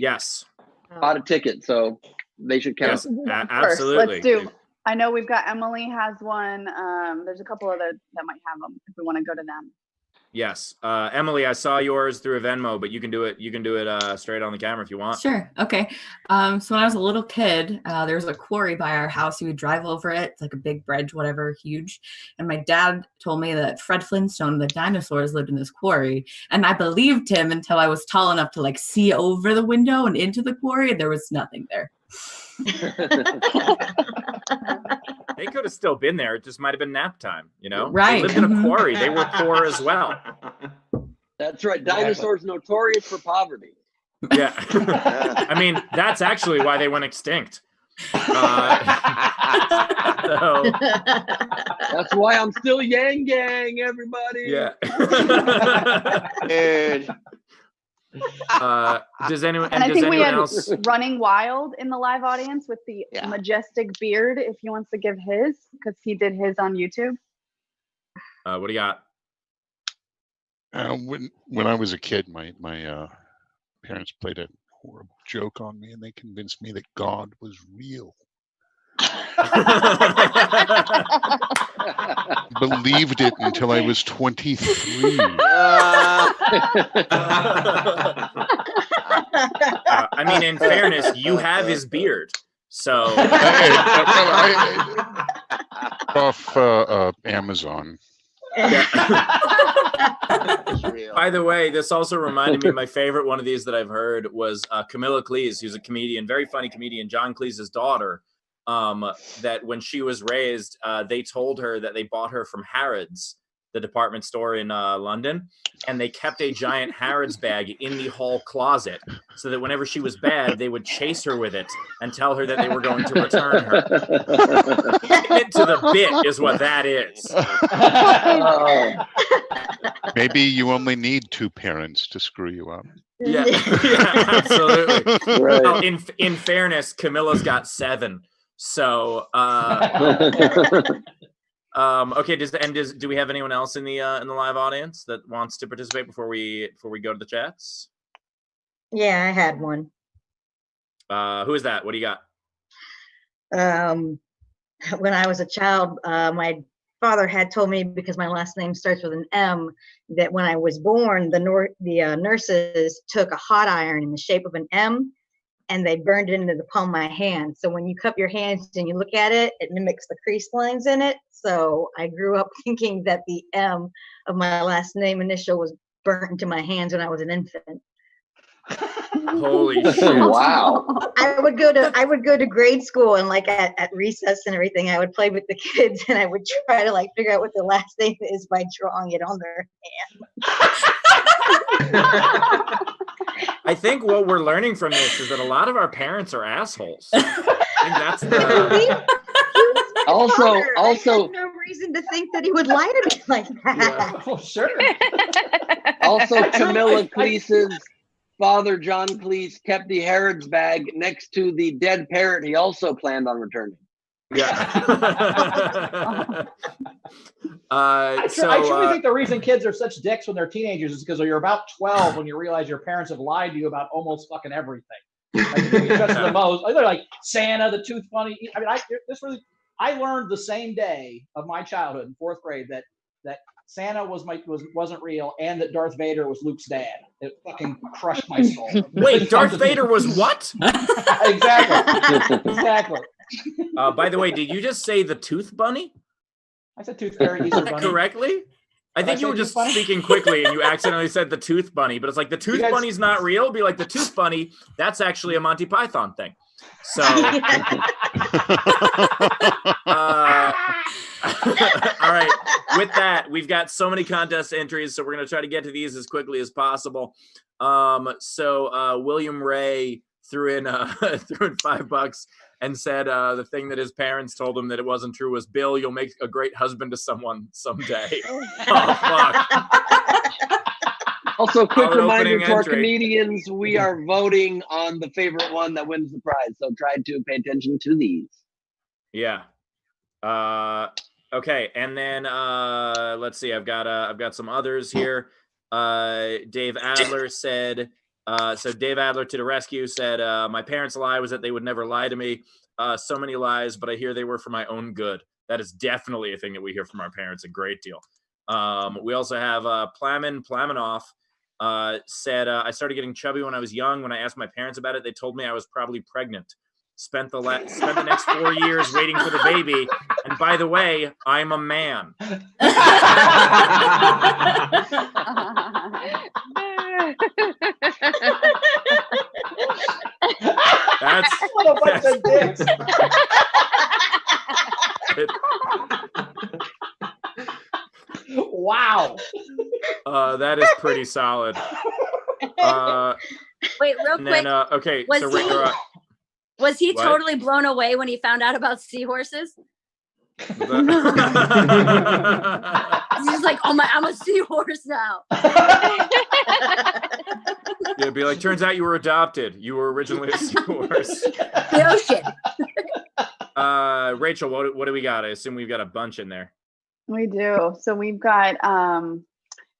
bought a ticket, so they should count. Yes, absolutely. Let's do. I know we've got Emily has one. There's a couple other that might have them if we want to go to them. Yes, Emily, I saw yours through a Venmo, but you can do it. You can do it straight on the camera if you want. Sure. Okay. So when I was a little kid, there was a quarry by our house. We would drive over it. It's like a big bridge, whatever, huge. And my dad told me that Fred Flintstone, the dinosaurs, lived in this quarry, and I believed him until I was tall enough to see over the window and into the quarry. And there was nothing there. They could have still been there. It just might have been nap time, Right. They lived in a quarry. They were poor as well. That's right. Dinosaurs notorious for poverty. Yeah. I mean, that's actually why they went extinct. So. That's why I'm still Yang Gang, everybody. Yeah. Dude. Does anyone? And I think we had else? Running Wild in the live audience with the majestic beard. If he wants to give his, because he did his on YouTube. What do you got? When I was a kid, my parents played a horrible joke on me, and they convinced me that God was real. Believed it until I was 23. I mean, in fairness, you have his beard, so off Amazon. By the way, this also reminded me of my favorite one of these that I've heard was Camilla Cleese, who's a comedian, very funny comedian, John Cleese's daughter. That when she was raised, they told her that they bought her from Harrods, the department store in London, and they kept a giant Harrods bag in the hall closet so that whenever she was bad, they would chase her with it and tell her that they were going to return her. To the bit is what that is. Maybe you only need two parents to screw you up. Yeah, yeah, absolutely. Right. Well, in fairness, Camilla's got 7. So, okay. Do we have anyone else in the live audience that wants to participate before we go to the chats? Yeah, I had one. Who is that? What do you got? When I was a child, my father had told me, because my last name starts with an M, that when I was born, the nurses took a hot iron in the shape of an M and they burned it into the palm of my hand. So when you cup your hands and you look at it, it mimics the crease lines in it. So I grew up thinking that the M of my last name initial was burnt into my hands when I was an infant. Holy shit! Wow. I would go to grade school, and like at recess and everything, I would play with the kids and I would try to like figure out what the last name is by drawing it on their hand. I think what we're learning from this is that a lot of our parents are assholes. I think that's the. Also, I had no reason to think that he would lie to me like that. Yeah. Oh, sure. Also, Camilla Cleese's father, John Cleese, kept the Harrods bag next to the dead parrot he also planned on returning. Yeah. I truly think the reason kids are such dicks when they're teenagers is because you're about 12 when you realize your parents have lied to you about almost fucking everything. Like, the most, they're like Santa, the Tooth Bunny. I mean, I learned the same day of my childhood in 4th grade that Santa wasn't real, and that Darth Vader was Luke's dad. It fucking crushed my soul. Wait, Darth Vader was what? Exactly. By the way, did you just say the Tooth Bunny? I said Tooth Fairy, Easter Bunny. Correctly? I think you were just speaking quickly and you accidentally said the Tooth Bunny, but it's like the Tooth Bunny's not real. Be like, the Tooth Bunny, that's actually a Monty Python thing. So, all right. With that, we've got so many contest entries, so we're going to try to get to these as quickly as possible. So William Ray threw in $5 and said the thing that his parents told him that it wasn't true was, Bill, you'll make a great husband to someone someday. Oh, fuck. Also, quick Our reminder opening to our entry. comedians, we are voting on the favorite one that wins the prize. So try to pay attention to these. Yeah. Okay, and then let's see. I've got some others here. Dave Adler said. So Dave Adler to the rescue said, my parents' lie was that they would never lie to me. So many lies, but I hear they were for my own good. That is definitely a thing that we hear from our parents a great deal. We also have Plaminoff said, I started getting chubby when I was young. When I asked my parents about it, they told me I was probably pregnant. Spent the next 4 years waiting for the baby. And by the way, I'm a man. That's what a bunch of dicks. Wow. That is pretty solid. Wait, real quick. Then, okay, was he what? totally blown away when he found out about seahorses? He's like, oh my, I'm a seahorse now. Yeah, be like, turns out you were adopted. You were originally a seahorse. The ocean. Rachel, what do we got? I assume we've got a bunch in there. We do. So we've got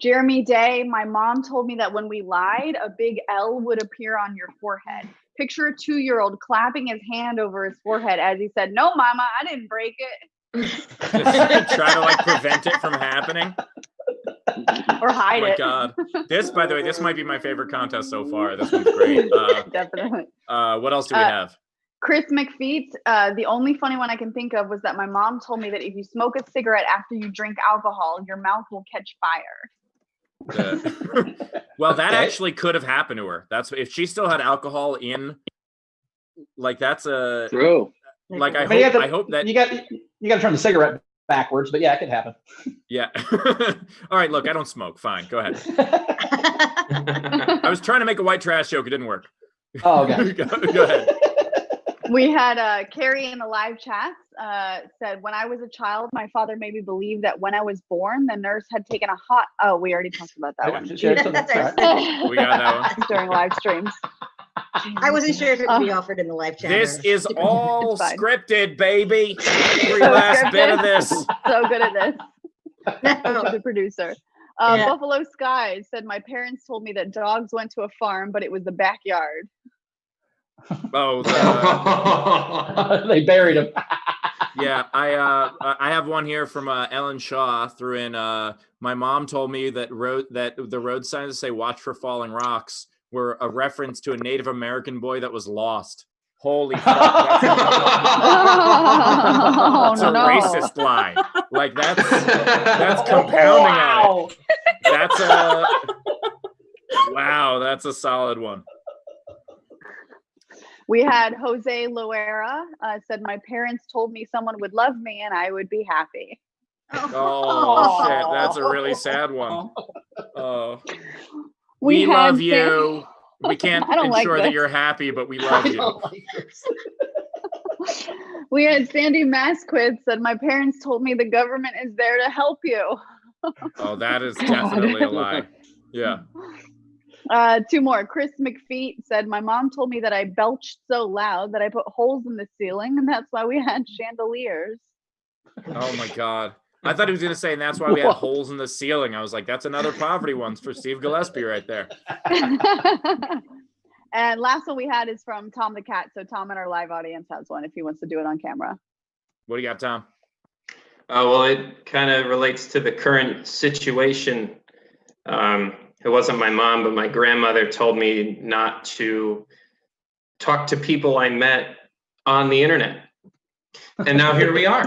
Jeremy Day. My mom told me that when we lied, a big L would appear on your forehead. Picture a 2-year-old clapping his hand over his forehead as he said, "No, mama, I didn't break it." Just try to like prevent it from happening. Or hide it. Oh my God. This, by the way, this might be my favorite contest so far. This one's great. Definitely. What else do we have? Chris McFeet, the only funny one I can think of was that my mom told me that if you smoke a cigarette after you drink alcohol, your mouth will catch fire. Well, that actually could have happened to her. That's if she still had alcohol in. Like that's a true. Like I hope that you got to turn the cigarette backwards, but yeah, it could happen. Yeah. All right. Look, I don't smoke. Fine. Go ahead. I was trying to make a white trash joke. It didn't work. Oh, okay. Go ahead. We had Carrie in the live chat said, when I was a child, my father made me believe that when I was born, the nurse had taken a hot. Oh, we already talked about that one. We got that one. During live streams. I wasn't sure if it would be offered in the live chat. This is all scripted, baby. Every last bit of this. So good at this. Such a good producer. Yeah. Buffalo Skies said, my parents told me that dogs went to a farm, but it was the backyard. Oh, They buried him. yeah. I have one here from Ellen Shaw. Threw in. My mom told me that the road signs that say "Watch for falling rocks" were a reference to a Native American boy that was lost. Holy fuck! That's a racist lie. Like that's compounding on it. That's a wow. That's a solid one. We had Jose Loera said, my parents told me someone would love me and I would be happy. Oh shit, that's a really sad one. Oh, we had love you. We can't I don't like ensure that this. you're happy, but we love you. We had Sandy Masquith said, my parents told me the government is there to help you. Oh, that is definitely a lie. Yeah. Two more. Chris McFeet said, my mom told me that I belched so loud that I put holes in the ceiling, and that's why we had chandeliers. Oh my God. I thought he was going to say, and that's why we had holes in the ceiling. I was like, that's another poverty one for Steve Gillespie right there. And last one we had is from Tom the Cat. So Tom in our live audience has one if he wants to do it on camera. What do you got, Tom? Well, it kind of relates to the current situation. It wasn't my mom, but my grandmother told me not to talk to people I met on the internet. And now here we are.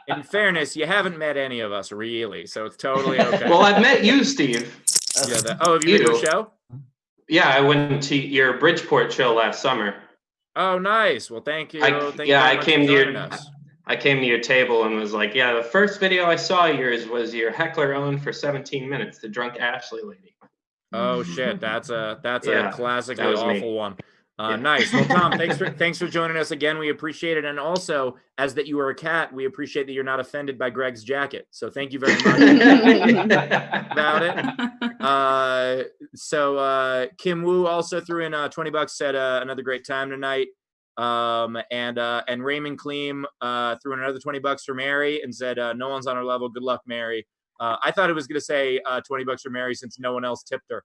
In fairness, you haven't met any of us really, so it's totally okay. Well, I've met you, Steve. Yeah. Have you been to a show? Yeah, I went to your Bridgeport show last summer. Oh, nice. Well, thank you. I came to your table and was like, yeah, the first video I saw of yours was your heckler on for 17 minutes, the drunk Ashley lady. Oh shit, that's a classically that was awful me. one. Nice. Well, Tom, thanks for joining us again. We appreciate it, and also, as that you are a cat, we appreciate that you're not offended by Greg's jacket. So thank you very much about it. So Kim Woo also threw in $20. Said another great time tonight. And Raymond Kleem threw in another $20 for Mary and said no one's on her level. Good luck, Mary. I thought it was going to say $20 for Mary since no one else tipped her.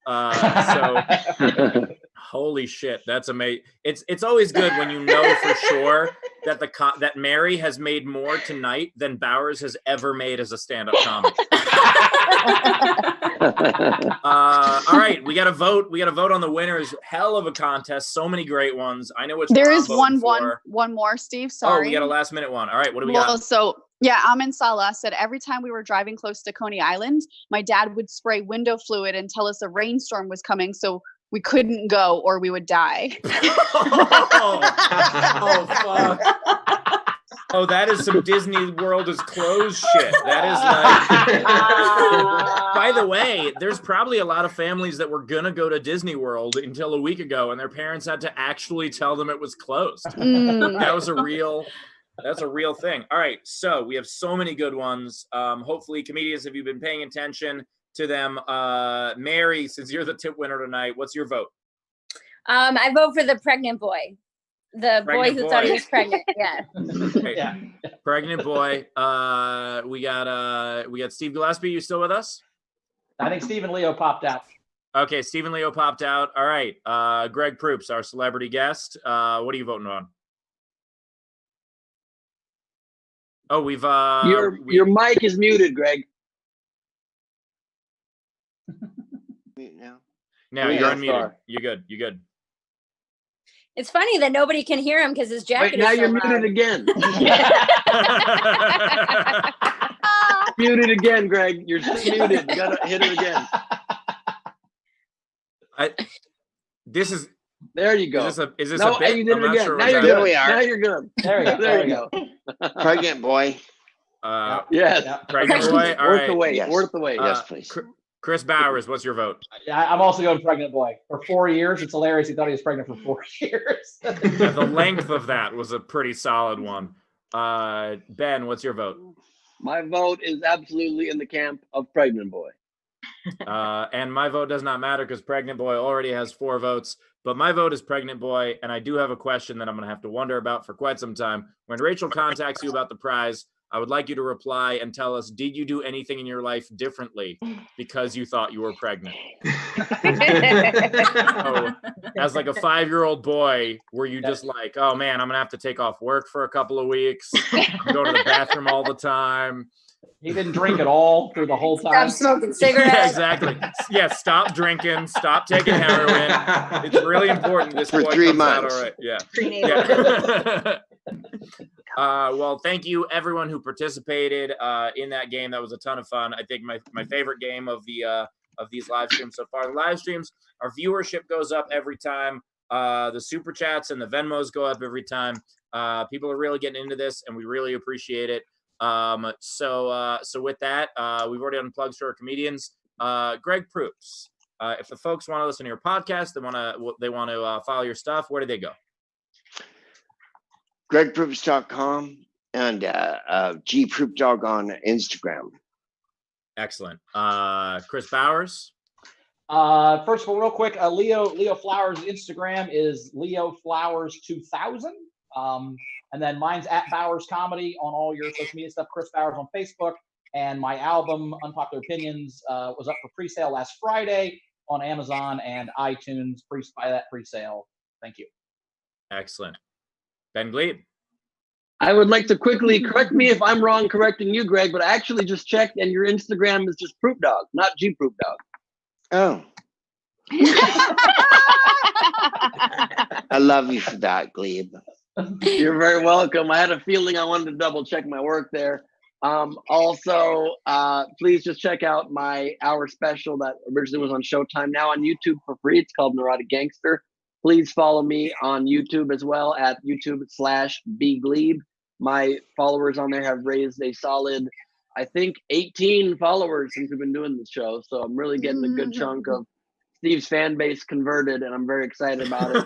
So holy shit, that's amazing. It's always good when you know for sure that that Mary has made more tonight than Bowers has ever made as a stand-up comic. All right, we got to vote. We got to vote on the winners. Hell of a contest. So many great ones. I know which there one is one more, Steve. Sorry. Oh, we got a last minute one. All right, what do we got? So yeah, Amin Salah said every time we were driving close to Coney Island, my dad would spray window fluid and tell us a rainstorm was coming, so we couldn't go or we would die. Oh fuck. Oh, that is some Disney World is closed shit. That is like. By the way, there's probably a lot of families that were gonna go to Disney World until a week ago, and their parents had to actually tell them it was closed. That's a real thing. All right, so we have so many good ones. Hopefully, comedians, have you been paying attention to them? Mary, since you're the tip winner tonight, what's your vote? I vote for the pregnant boy. The boy who thought he was pregnant. Yeah. Okay. Yeah. Pregnant boy. We got Steve Gillespie. You still with us? I think Steve and Leo popped out. Okay, Steve and Leo popped out. All right. Greg Proops, our celebrity guest. What are you voting on? Oh, your mic is muted, Greg. No, you're unmuted. You're good. You're good. It's funny that nobody can hear him because his jacket Wait, now is so you're loud. muted again. Muted again, Greg. You're muted. You gotta hit it again. There you go. Is this no, a bit? you did it again. Sure now you're good. we are. Now you're good. There we go. There you go. Pregnant boy. Yes. Pregnant boy. All Worth right. the wait. Yes. Worth the wait. Yes, please. Chris Bowers, what's your vote? I'm also going pregnant boy. For 4 years, it's hilarious. He thought he was pregnant for 4 years. The length of that was a pretty solid one. Ben, what's your vote? My vote is absolutely in the camp of pregnant boy. And my vote does not matter because pregnant boy already has 4 votes. But my vote is pregnant boy, and I do have a question that I'm going to have to wonder about for quite some time. When Rachel contacts you about the prize, I would like you to reply and tell us, did you do anything in your life differently because you thought you were pregnant? So, as like a 5-year-old boy, were you just like, oh man, I'm gonna have to take off work for a couple of weeks, I'm going to the bathroom all the time? He didn't drink at all through the whole time. Stop smoking cigarettes. Yeah, exactly. Yeah, stop drinking, stop taking heroin. It's really important this For boy 3 comes out months. all right. Yeah. Prenatal. Well, thank you everyone who participated in that game. That was a ton of fun. I think my favorite game of these live streams so far. The live streams, our viewership goes up every time. The super chats and the Venmos go up every time. People are really getting into this, and we really appreciate it. So with that, we've already done plugs for our comedians. Greg Proops, if the folks want to listen to your podcast, they want to follow your stuff, where do they go? GregProops.com and GProopDog on Instagram. Excellent. Chris Bowers. First of all, real quick, Leo Flowers' Instagram is Leo Flowers 2000. And then mine's at Bowers Comedy on all your social media stuff. Chris Bowers on Facebook. And my album, Unpopular Opinions, was up for pre-sale last Friday on Amazon and iTunes. Please buy that pre-sale. Thank you. Excellent. Ben Gleib. I would like to quickly correct me if I'm wrong correcting you, Greg, but I actually just checked and your Instagram is just Proop Dog, not G Proop Dog. Oh. I love you for that, Gleib. You're very welcome. I had a feeling I wanted to double check my work there. Also, please just check out my hour special that originally was on Showtime, now on YouTube for free. It's called Neurotic Gangster. Please follow me on YouTube as well at YouTube/BGleib. My followers on there have raised a solid, I think, 18 followers since we've been doing this show. So I'm really getting a good chunk of Steve's fan base converted, and I'm very excited about it.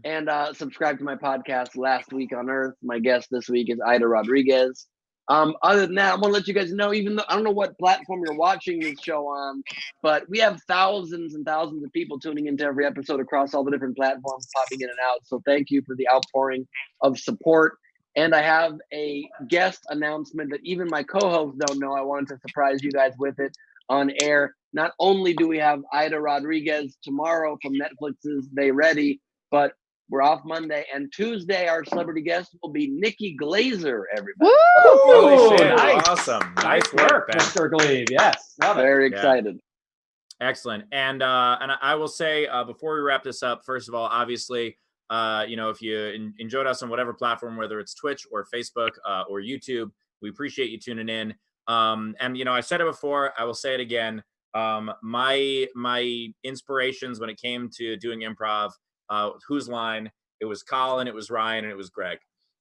And subscribe to my podcast, Last Week on Earth. My guest this week is Ida Rodriguez. Other than that, I want to let you guys know, even though I don't know what platform you're watching this show on, but we have thousands and thousands of people tuning into every episode across all the different platforms, popping in and out. So thank you for the outpouring of support. And I have a guest announcement that even my co-hosts don't know. I wanted to surprise you guys with it on air. Not only do we have Ida Rodriguez tomorrow from Netflix's They Ready, but we're off Monday, and Tuesday our celebrity guest will be Nikki Glazer, everybody. Holy shit, Nice. awesome. Nice work, Ben. Mr. Gleib. Yes. Love it. Very excited. Excellent. And I will say before we wrap this up, first of all, obviously, if you enjoyed us on whatever platform, whether it's Twitch or Facebook or YouTube, we appreciate you tuning in. And I said it before, I will say it again. My inspirations when it came to doing improv, Whose Line, it was Colin, it was Ryan, and it was Greg.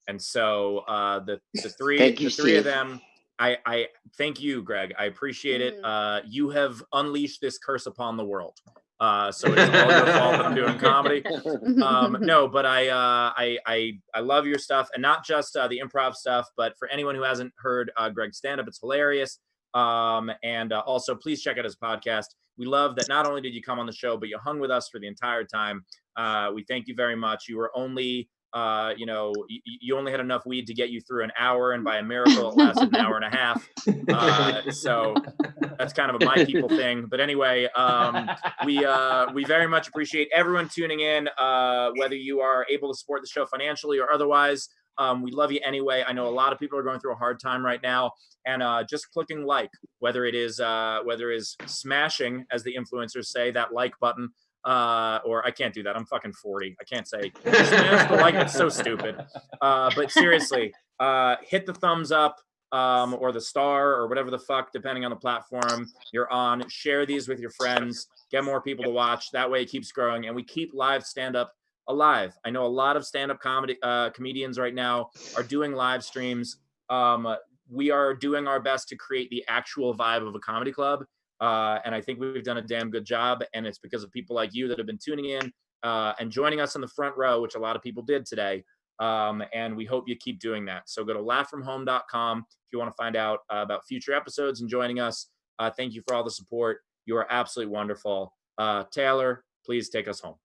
And so the three of them, I thank you, Greg. I appreciate it. You have unleashed this curse upon the world. So it's all your fault that I'm doing comedy. No, but I love your stuff, and not just the improv stuff, but for anyone who hasn't heard Greg's stand-up, it's hilarious. And also please check out his podcast. We love that not only did you come on the show, but you hung with us for the entire time. We thank you very much. You were only you only had enough weed to get you through an hour, and by a miracle it lasted an hour and a half. So that's kind of a my people thing. But anyway, we very much appreciate everyone tuning in, whether you are able to support the show financially or otherwise. We love you anyway. I know a lot of people are going through a hard time right now, and just clicking like, whether it is smashing, as the influencers say, that like button, or I can't do that. I'm fucking 40. I can't say smash the like. It's so stupid. But seriously, hit the thumbs up, or the star, or whatever the fuck, depending on the platform you're on. Share these with your friends. Get more people to watch. That way it keeps growing, and we keep live stand-up alive. I know a lot of stand-up comedy comedians right now are doing live streams. We are doing our best to create the actual vibe of a comedy club, and I think we've done a damn good job, and it's because of people like you that have been tuning in and joining us in the front row, which a lot of people did today, and we hope you keep doing that. So go to laughfromhome.com if you want to find out about future episodes and joining us. Thank you for all the support. You are absolutely wonderful. Taylor, please take us home.